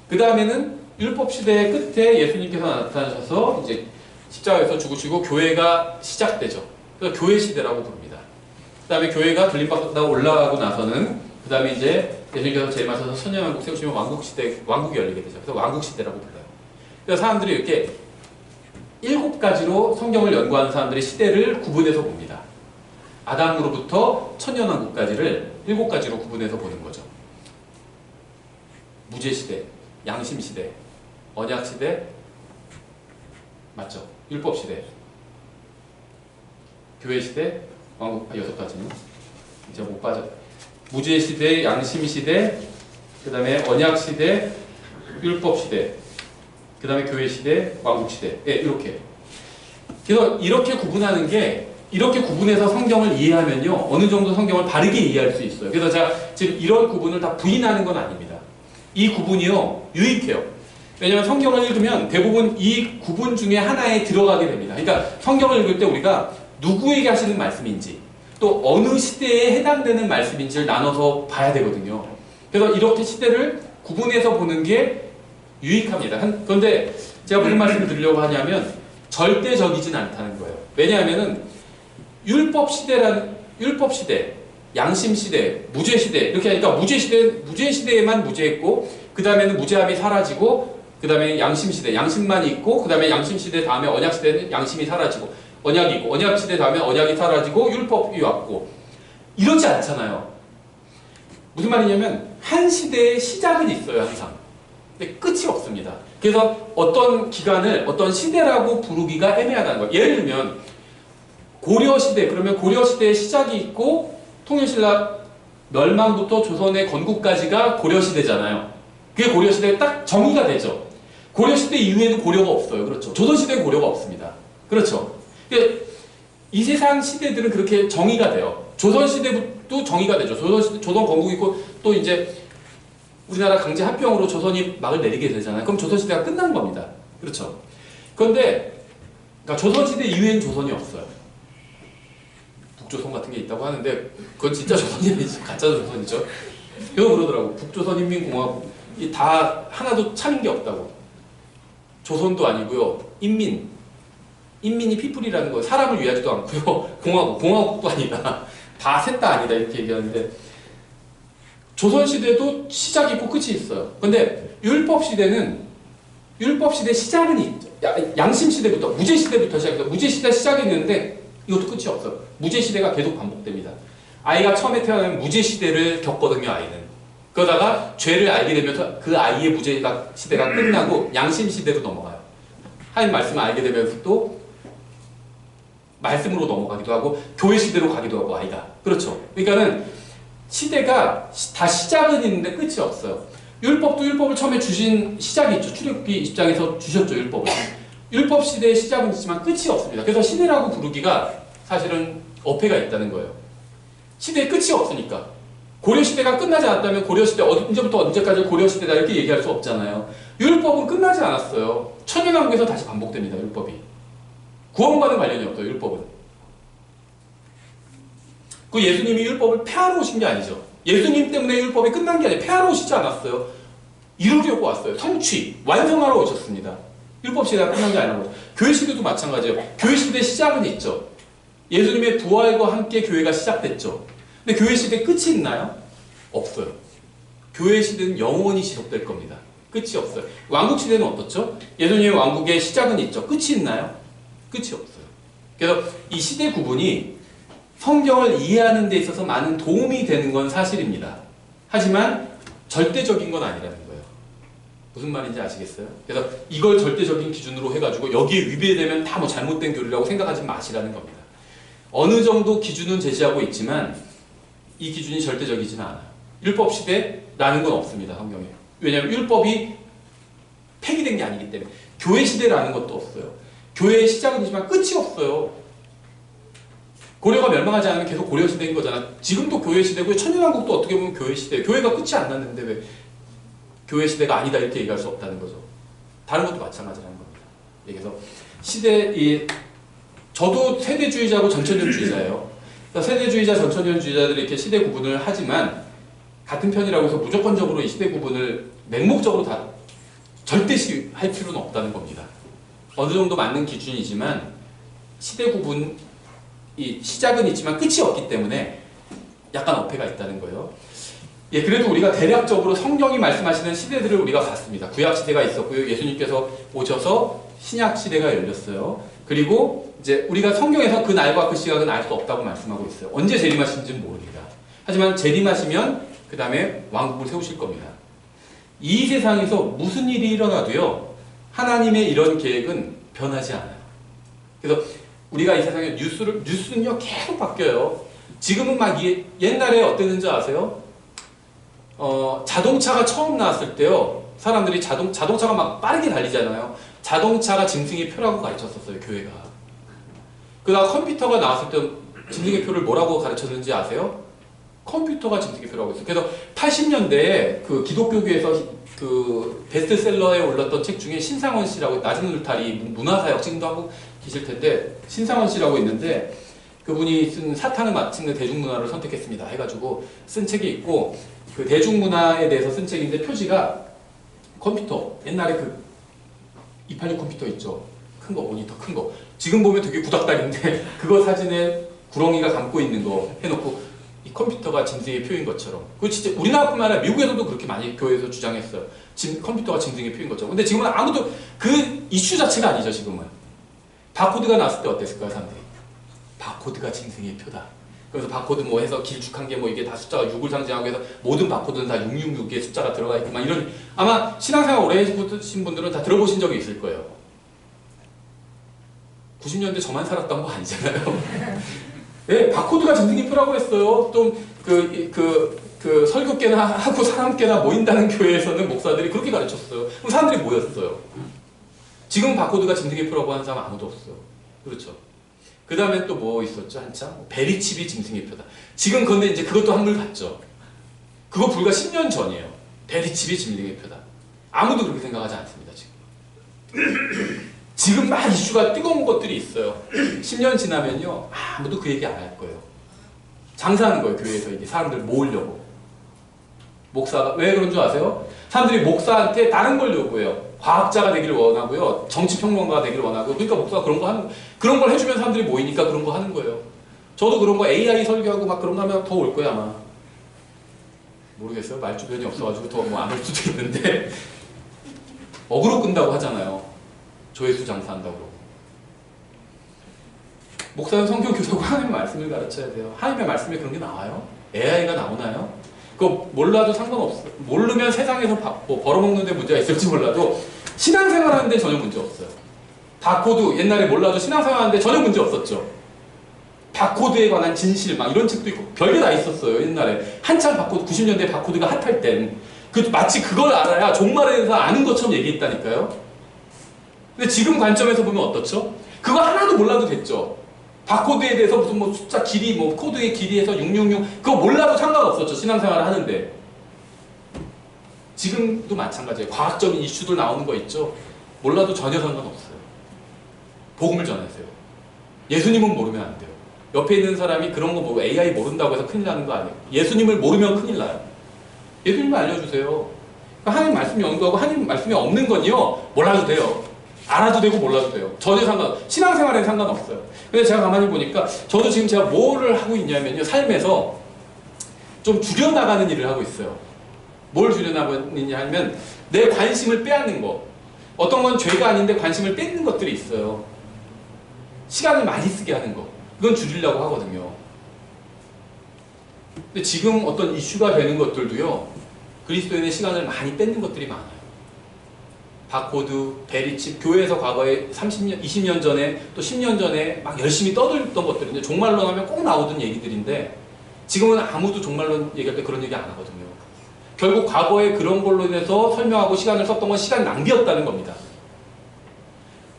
그 다음에는 율법 시대의 끝에 예수님께서 나타나셔서 이제 십자가에서 죽으시고 교회가 시작되죠. 그래서 교회 시대라고 부릅니다. 그 다음에 교회가 들림받아 올라가고 나서는 그 다음에 이제 예수님께서 재림하셔서 천년왕국 세우시면 왕국이 열리게 되죠. 그래서 왕국 시대라고 불러요. 그래서 사람들이 이렇게 7가지로 성경을 연구하는 사람들이 시대를 구분해서 봅니다. 아담으로부터 천년왕국까지를 7가지로 구분해서 보는 거죠. 무죄시대, 양심시대, 언약시대, 맞죠? 율법시대, 교회시대, 왕국, 6가지는 이제 못 빠져. 무죄시대, 양심시대, 그 다음에 언약시대, 율법시대, 그 다음에 교회시대, 왕국시대. 예, 이렇게. 그래서 이렇게 구분하는 게, 이렇게 구분해서 성경을 이해하면요, 어느 정도 성경을 바르게 이해할 수 있어요. 그래서 제가 지금 이런 구분을 다 부인하는 건 아닙니다. 이 구분이요, 유익해요. 왜냐하면 성경을 읽으면 대부분 이 구분 중에 하나에 들어가게 됩니다. 그러니까 성경을 읽을 때 우리가 누구에게 하시는 말씀인지, 또 어느 시대에 해당되는 말씀인지를 나눠서 봐야 되거든요. 그래서 이렇게 시대를 구분해서 보는 게 유익합니다. 그런데 제가 무슨 말씀을 드리려고 하냐면, 절대적이진 않다는 거예요. 왜냐하면은 율법시대, 양심시대, 무죄시대, 이렇게 하니까 무죄시대에만 무죄했고, 그 다음에는 무죄함이 사라지고, 그 다음에 양심시대, 양심만 있고, 그 다음에 양심시대 다음에 언약시대는 양심이 사라지고, 언약이고, 언약시대 다음에 언약이 사라지고, 율법이 왔고, 이러지 않잖아요. 무슨 말이냐면, 한 시대의 시작은 있어요, 항상. 근데 끝이 없습니다. 그래서 어떤 기간을 어떤 시대라고 부르기가 애매하다는 거예요. 예를 들면, 고려시대, 그러면 고려시대의 시작이 있고, 통일신라 멸망부터 조선의 건국까지가 고려시대잖아요. 그게 고려시대에 딱 정의가 되죠. 고려시대 이후에는 고려가 없어요. 그렇죠. 조선시대에 고려가 없습니다. 그렇죠. 이 세상 시대들은 그렇게 정의가 돼요. 조선시대도 정의가 되죠. 조선 건국이 있고, 또 이제 우리나라 강제 합병으로 조선이 막을 내리게 되잖아요. 그럼 조선시대가 끝난 겁니다. 그렇죠. 그런데, 그러니까 조선시대 이후에는 조선이 없어요. 북조선 같은 게 있다고 하는데, 그건 진짜 조선이 아니지. 가짜 조선이죠. 그거 그러더라고. 북조선인민공화국 이 다 하나도 차린 게 없다고. 조선도 아니고요. 인민이 피플이라는 거예요. 사람을 위하지도 않고요. 공화국도 아니다. 다 셋 다 아니다 이렇게 얘기하는데 조선시대도 시작이 있고 끝이 있어요. 근데 율법시대 시작은 있죠. 양심시대부터 무제시대부터 시작해서 무제시대 시작이 있는데 이것도 끝이 없어요. 무제시대가 계속 반복됩니다. 아이가 처음에 태어나면 무제시대를 겪거든요. 아이는. 그러다가 죄를 알게 되면서 그 아이의 무제시대가 끝나고 양심시대로 넘어가요. 하나님 말씀을 알게 되면서 또 말씀으로 넘어가기도 하고 교회 시대로 가기도 하고 아이가. 그렇죠. 그러니까는 시대가 다 시작은 있는데 끝이 없어요. 율법도 율법을 처음에 주신 시작이 있죠. 출애굽기 20장에서 주셨죠. 율법을. 율법 시대의 시작은 있지만 끝이 없습니다. 그래서 시대라고 부르기가 사실은 어폐가 있다는 거예요. 시대의 끝이 없으니까. 고려시대가 끝나지 않았다면 고려시대 언제부터 언제까지 고려시대다 이렇게 얘기할 수 없잖아요. 율법은 끝나지 않았어요. 천연왕국에서 다시 반복됩니다. 율법이. 구원과는 관련이 없어요. 율법은. 그 예수님이 율법을 폐하러 오신 게 아니죠. 예수님 때문에 율법이 끝난 게 아니에요. 폐하러 오시지 않았어요. 이루려고 왔어요. 성취, 완성하러 오셨습니다. 율법 시대가 끝난 게 아니라고. 교회 시대도 마찬가지예요. 교회 시대 시작은 있죠. 예수님의 부활과 함께 교회가 시작됐죠. 근데 교회 시대 끝이 있나요? 없어요. 교회 시대는 영원히 지속될 겁니다. 끝이 없어요. 왕국 시대는 어떻죠? 예수님의 왕국의 시작은 있죠. 끝이 있나요? 끝이 없어요. 그래서 이 시대 구분이 성경을 이해하는 데 있어서 많은 도움이 되는 건 사실입니다. 하지만 절대적인 건 아니라는 거예요. 무슨 말인지 아시겠어요? 그래서 이걸 절대적인 기준으로 해가지고 여기에 위배되면 다 뭐 잘못된 교리라고 생각하지 마시라는 겁니다. 어느 정도 기준은 제시하고 있지만 이 기준이 절대적이지는 않아요. 율법 시대라는 건 없습니다. 성경에. 왜냐하면 율법이 폐기된 게 아니기 때문에. 교회 시대라는 것도 없어요. 교회의 시작은 있지만 끝이 없어요. 고려가 멸망하지 않으면 계속 고려 시대인 거잖아. 지금도 교회 시대고 천연왕국도 어떻게 보면 교회 시대. 교회가 끝이 안 났는데 왜 교회 시대가 아니다 이렇게 얘기할 수 없다는 거죠. 다른 것도 마찬가지라는 겁니다. 그래서 저도 세대주의자고 전천년주의자예요. 세대주의자, 전천년주의자들이 이렇게 시대 구분을 하지만 같은 편이라고 해서 무조건적으로 이 시대 구분을 맹목적으로 다 절대시할 필요는 없다는 겁니다. 어느 정도 맞는 기준이지만 시대 구분이 시작은 있지만 끝이 없기 때문에 약간 어폐가 있다는 거예요. 예, 그래도 우리가 대략적으로 성경이 말씀하시는 시대들을 우리가 봤습니다. 구약 시대가 있었고요. 예수님께서 오셔서 신약 시대가 열렸어요. 그리고 이제 우리가 성경에서 그 날과 그 시각은 알 수 없다고 말씀하고 있어요. 언제 재림하시는지는 모릅니다. 하지만 재림하시면 그 다음에 왕국을 세우실 겁니다. 이 세상에서 무슨 일이 일어나도요. 하나님의 이런 계획은 변하지 않아요. 그래서 우리가 이 세상에 뉴스는요 계속 바뀌어요. 지금은 막 옛날에 어땠는지 아세요? 자동차가 처음 나왔을 때요. 사람들이 자동차가 막 빠르게 달리잖아요. 자동차가 짐승의 표라고 가르쳤었어요. 교회가. 그다음 컴퓨터가 나왔을 때 짐승의 표를 뭐라고 가르쳤는지 아세요? 컴퓨터가 짐승의 표라고 했어요. 그래서 80년대에 그 기독교계에서 그 베스트셀러에 올랐던 책 중에 신상원 씨라고 낮은 울타리 문화사역 지금도 하고 계실 텐데 신상원 씨라고 있는데 그분이 쓴 사탄을 마치는 대중문화를 선택했습니다 해가지고 쓴 책이 있고 그 대중문화에 대해서 쓴 책인데 표지가 컴퓨터 옛날에 그 286 컴퓨터 있죠. 큰 거 모니터 큰 거 지금 보면 되게 구닥다리인데 그거 사진에 구렁이가 감고 있는 거 해놓고 이 컴퓨터가 짐승의 표인 것처럼. 그거 진짜 우리나라뿐만 아니라 미국에서도 그렇게 많이 교회에서 주장했어요. 컴퓨터가 짐승의 표인 것처럼. 근데 지금은 아무도 그 이슈 자체가 아니죠. 지금은. 바코드가 나왔을 때 어땠을까요, 사람들이? 바코드가 짐승의 표다. 그래서 바코드 뭐 해서 길쭉한 게 뭐 이게 다 숫자가 6을 상징하고 해서 모든 바코드는 다 666의 숫자가 들어가 있고 막 이런 아마 신앙생활 오래 해보신 분들은 다 들어보신 적이 있을 거예요. 90년대 저만 살았던 거 아니잖아요. 네, 바코드가 짐승의 표라고 했어요. 좀 그 설교계나 하고 사람계나 모인다는 교회에서는 목사들이 그렇게 가르쳤어요. 그럼 사람들이 모였어요. 지금 바코드가 짐승의 표라고 하는 사람 아무도 없어요. 그렇죠. 그 다음에 또 뭐 있었죠? 한참 베리칩이 짐승의 표다. 지금 근데 이제 그것도 한물 갔죠. 그거 불과 10년 전이에요. 베리칩이 짐승의 표다. 아무도 그렇게 생각하지 않습니다. 지금 막 이슈가 뜨거운 것들이 있어요. 10년 지나면요 아무도 그 얘기 안 할 거예요. 장사하는 거예요. 교회에서 이게 사람들 모으려고. 목사가. 왜 그런 줄 아세요? 사람들이 목사한테 다른 걸 요구해요. 과학자가 되기를 원하고요. 정치평론가가 되기를 원하고. 그러니까 목사가 그런 걸 해주면 사람들이 모이니까 그런 거 하는 거예요. 저도 그런 거 AI 설교하고 막 그런 거 하면 더 올 거야, 아마. 모르겠어요. 말 주변이 없어가지고 더 뭐 안 올 수도 있는데. 어그로 끈다고 하잖아요. 조회수 장사한다고 그러고. 목사는 성경 교사고 하나님의 말씀을 가르쳐야 돼요. 하나님의 말씀에 그런 게 나와요? AI가 나오나요? 그거 몰라도 상관없어요. 모르면 세상에서 뭐 벌어먹는 데 문제가 있을지 몰라도 신앙생활 하는데 전혀 문제 없어요. 바코드 옛날에 몰라도 신앙생활 하는데 전혀 문제 없었죠. 바코드에 관한 진실 막 이런 책도 있고 별게 다 있었어요. 옛날에 한참 바코드 90년대 바코드가 핫할 땐 마치 그걸 알아야 종말에 대해서 아는 것처럼 얘기했다니까요. 근데 지금 관점에서 보면 어떻죠? 그거 하나도 몰라도 됐죠. 바코드에 대해서 무슨 뭐 숫자 길이 뭐 코드의 길이에서 666 그거 몰라도 상관없었죠. 신앙생활을 하는데. 지금도 마찬가지예요. 과학적인 이슈들 나오는 거 있죠. 몰라도 전혀 상관없어요. 복음을 전하세요. 예수님은 모르면 안 돼요. 옆에 있는 사람이 그런 거 뭐 AI 모른다고 해서 큰일 나는 거 아니에요. 예수님을 모르면 큰일 나요. 예수님을 알려주세요. 그러니까 하나님 말씀이 연구하고 하나님 말씀이 없는 건요. 몰라도 돼요. 알아도 되고 몰라도 돼요. 전혀 신앙생활에는 상관없어요. 근데 제가 가만히 보니까 저도 지금 제가 뭐를 하고 있냐면요. 삶에서 좀 줄여나가는 일을 하고 있어요. 뭘 줄여나가느냐 하면 내 관심을 빼앗는 거. 어떤 건 죄가 아닌데 관심을 뺏는 것들이 있어요. 시간을 많이 쓰게 하는 거. 그건 줄이려고 하거든요. 근데 지금 어떤 이슈가 되는 것들도요. 그리스도인의 시간을 많이 뺏는 것들이 많아요. 바코드, 베리칩, 교회에서 과거에 30년, 20년 전에 또 10년 전에 막 열심히 떠들던 것들인데 종말론 하면 꼭 나오던 얘기들인데 지금은 아무도 종말론 얘기할 때 그런 얘기 안 하거든요. 결국 과거에 그런 걸로 인해서 설명하고 시간을 썼던 건 시간 낭비였다는 겁니다.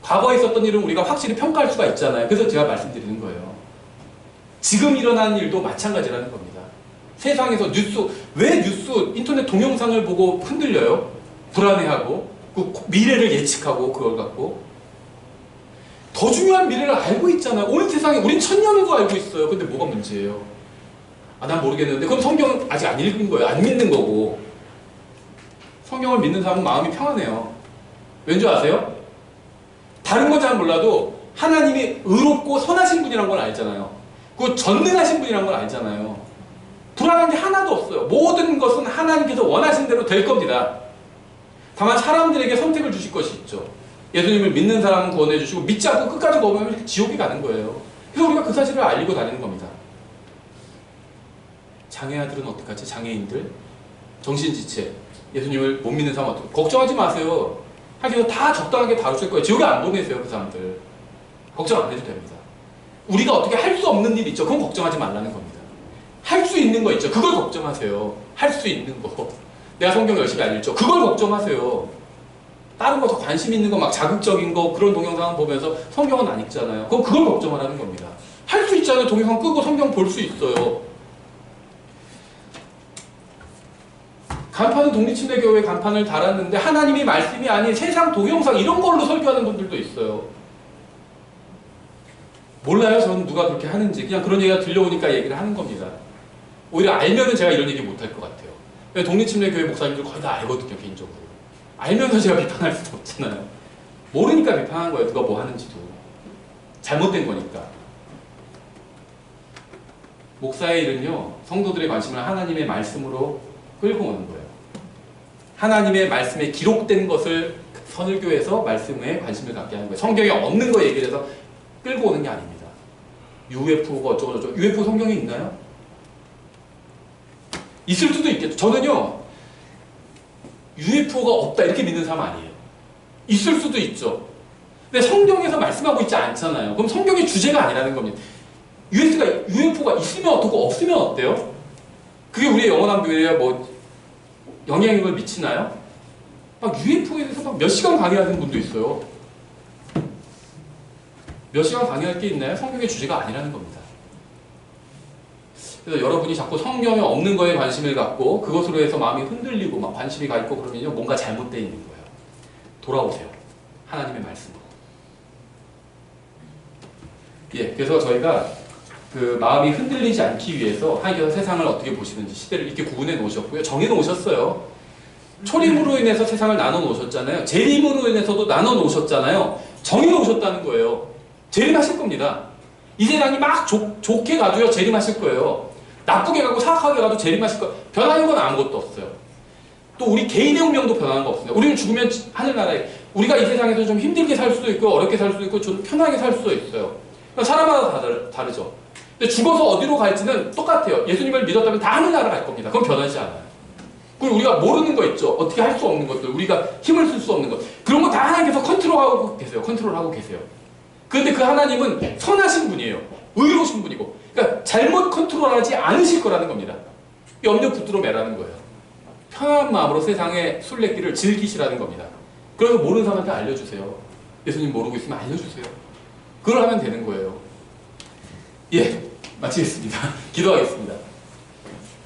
과거에 있었던 일은 우리가 확실히 평가할 수가 있잖아요. 그래서 제가 말씀드리는 거예요. 지금 일어나는 일도 마찬가지라는 겁니다. 세상에서 왜 뉴스, 인터넷 동영상을 보고 흔들려요? 불안해하고 그 미래를 예측하고 그걸 갖고 더 중요한 미래를 알고 있잖아요. 온 세상에 우린 1000년을 더 알고 있어요. 근데 뭐가 문제예요? 난 모르겠는데 그럼 성경은 아직 안 읽은 거예요. 안 믿는 거고. 성경을 믿는 사람은 마음이 평안해요. 왠지 아세요? 다른 건 잘 몰라도 하나님이 의롭고 선하신 분이란 걸 알잖아요. 그 전능하신 분이란 걸 알잖아요. 불안한 게 하나도 없어요. 모든 것은 하나님께서 원하신 대로 될 겁니다. 다만 사람들에게 선택을 주실 것이 있죠. 예수님을 믿는 사람은 구원해 주시고 믿지 않고 끝까지 거부하면 지옥에 가는 거예요. 그래서 우리가 그 사실을 알리고 다니는 겁니다. 장애아들은 어떡하지? 장애인들? 정신지체. 예수님을 못 믿는 사람 어떡해? 걱정하지 마세요. 하기서 다 적당하게 다루실 거예요. 지옥에 안 보내세요. 그 사람들. 걱정 안 해도 됩니다. 우리가 어떻게 할 수 없는 일 있죠? 그건 걱정하지 말라는 겁니다. 할 수 있는 거 있죠? 그걸 걱정하세요. 할 수 있는 거. 내가 성경 열심히 알렸죠. 그걸 걱정하세요. 다른 거 더 관심 있는 거 막 자극적인 거 그런 동영상 보면서 성경은 안 읽잖아요. 그럼 그걸 걱정하라는 겁니다. 할 수 있잖아요. 동영상 끄고 성경 볼 수 있어요. 간판은 독립침례교회 간판을 달았는데 하나님이 말씀이 아닌 세상 동영상 이런 걸로 설교하는 분들도 있어요. 몰라요. 저는 누가 그렇게 하는지. 그냥 그런 얘기가 들려오니까 얘기를 하는 겁니다. 오히려 알면은 제가 이런 얘기 못할 것 같아요. 독립침례교회 목사님들 거의 다 알거든요. 개인적으로. 알면서 제가 비판할 수도 없잖아요. 모르니까 비판한 거예요. 누가 뭐 하는지도. 잘못된 거니까. 목사의 일은요. 성도들의 관심을 하나님의 말씀으로 끌고 오는 거예요. 하나님의 말씀에 기록된 것을 선을교에서 말씀에 관심을 갖게 하는 거예요. 성경에 없는 거 얘기를 해서 끌고 오는 게 아닙니다. UFO가 어쩌고저쩌고. UFO 성경에 있나요? 있을 수도 있겠죠. 저는요. UFO가 없다 이렇게 믿는 사람 아니에요. 있을 수도 있죠. 근데 성경에서 말씀하고 있지 않잖아요. 그럼 성경의 주제가 아니라는 겁니다. UFO가 있으면 어떻고 없으면 어때요? 그게 우리의 영원한 교회에 뭐 영향력을 미치나요? 막 UFO에 대해서 막 몇 시간 강의하는 분도 있어요. 몇 시간 강의할 게 있나요? 성경의 주제가 아니라는 겁니다. 그래서 여러분이 자꾸 성경에 없는 거에 관심을 갖고 그것으로 해서 마음이 흔들리고 막 관심이 가 있고 그러면요 뭔가 잘못되어 있는 거예요. 돌아오세요. 하나님의 말씀으로. 예, 그래서 저희가 그 마음이 흔들리지 않기 위해서 하나님께서 세상을 어떻게 보시는지 시대를 이렇게 구분해 놓으셨고요. 정해 놓으셨어요. 초림으로 인해서 세상을 나눠 놓으셨잖아요. 재림으로 인해서도 나눠 놓으셨잖아요. 정해 놓으셨다는 거예요. 재림하실 겁니다. 이 세상이 막 좋게 가도요, 재림하실 거예요. 나쁘게 가고 사악하게 가도 재림하실 거예요. 변하는 건 아무것도 없어요. 또 우리 개인의 운명도 변하는 거 없습니다. 우리는 죽으면 하늘나라에, 우리가 이 세상에서 좀 힘들게 살 수도 있고 어렵게 살 수도 있고 좀 편하게 살 수도 있어요. 사람마다 다르죠. 근데 죽어서 어디로 갈지는 똑같아요. 예수님을 믿었다면 다 하늘나라 갈 겁니다. 그건 변하지 않아요. 그리고 우리가 모르는 거 있죠. 어떻게 할 수 없는 것들, 우리가 힘을 쓸 수 없는 것, 그런 거 다 하나님께서 컨트롤하고 계세요. 그런데 그 하나님은 선하신 분이에요. 의로우신 분이고, 그러니까 잘못 컨트롤하지 않으실 거라는 겁니다. 염려 붙들어 매라는 거예요. 편안한 마음으로 세상의 순례길을 즐기시라는 겁니다. 그래서 모르는 사람한테 알려주세요. 예수님 모르고 있으면 알려주세요. 그걸 하면 되는 거예요. 예, 마치겠습니다. 기도하겠습니다.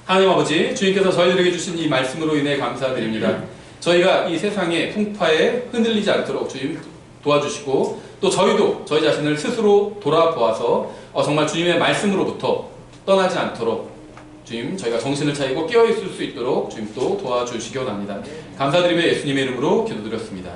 하나님 아버지, 주님께서 저희들에게 주신 이 말씀으로 인해 감사드립니다. 저희가 이 세상의 풍파에 흔들리지 않도록 주님 도와주시고, 또 저희도 저희 자신을 스스로 돌아보아서 정말 주님의 말씀으로부터 떠나지 않도록 주님, 저희가 정신을 차리고 깨어있을 수 있도록 주님 또 도와주시기 원합니다. 감사드리며 예수님의 이름으로 기도드렸습니다.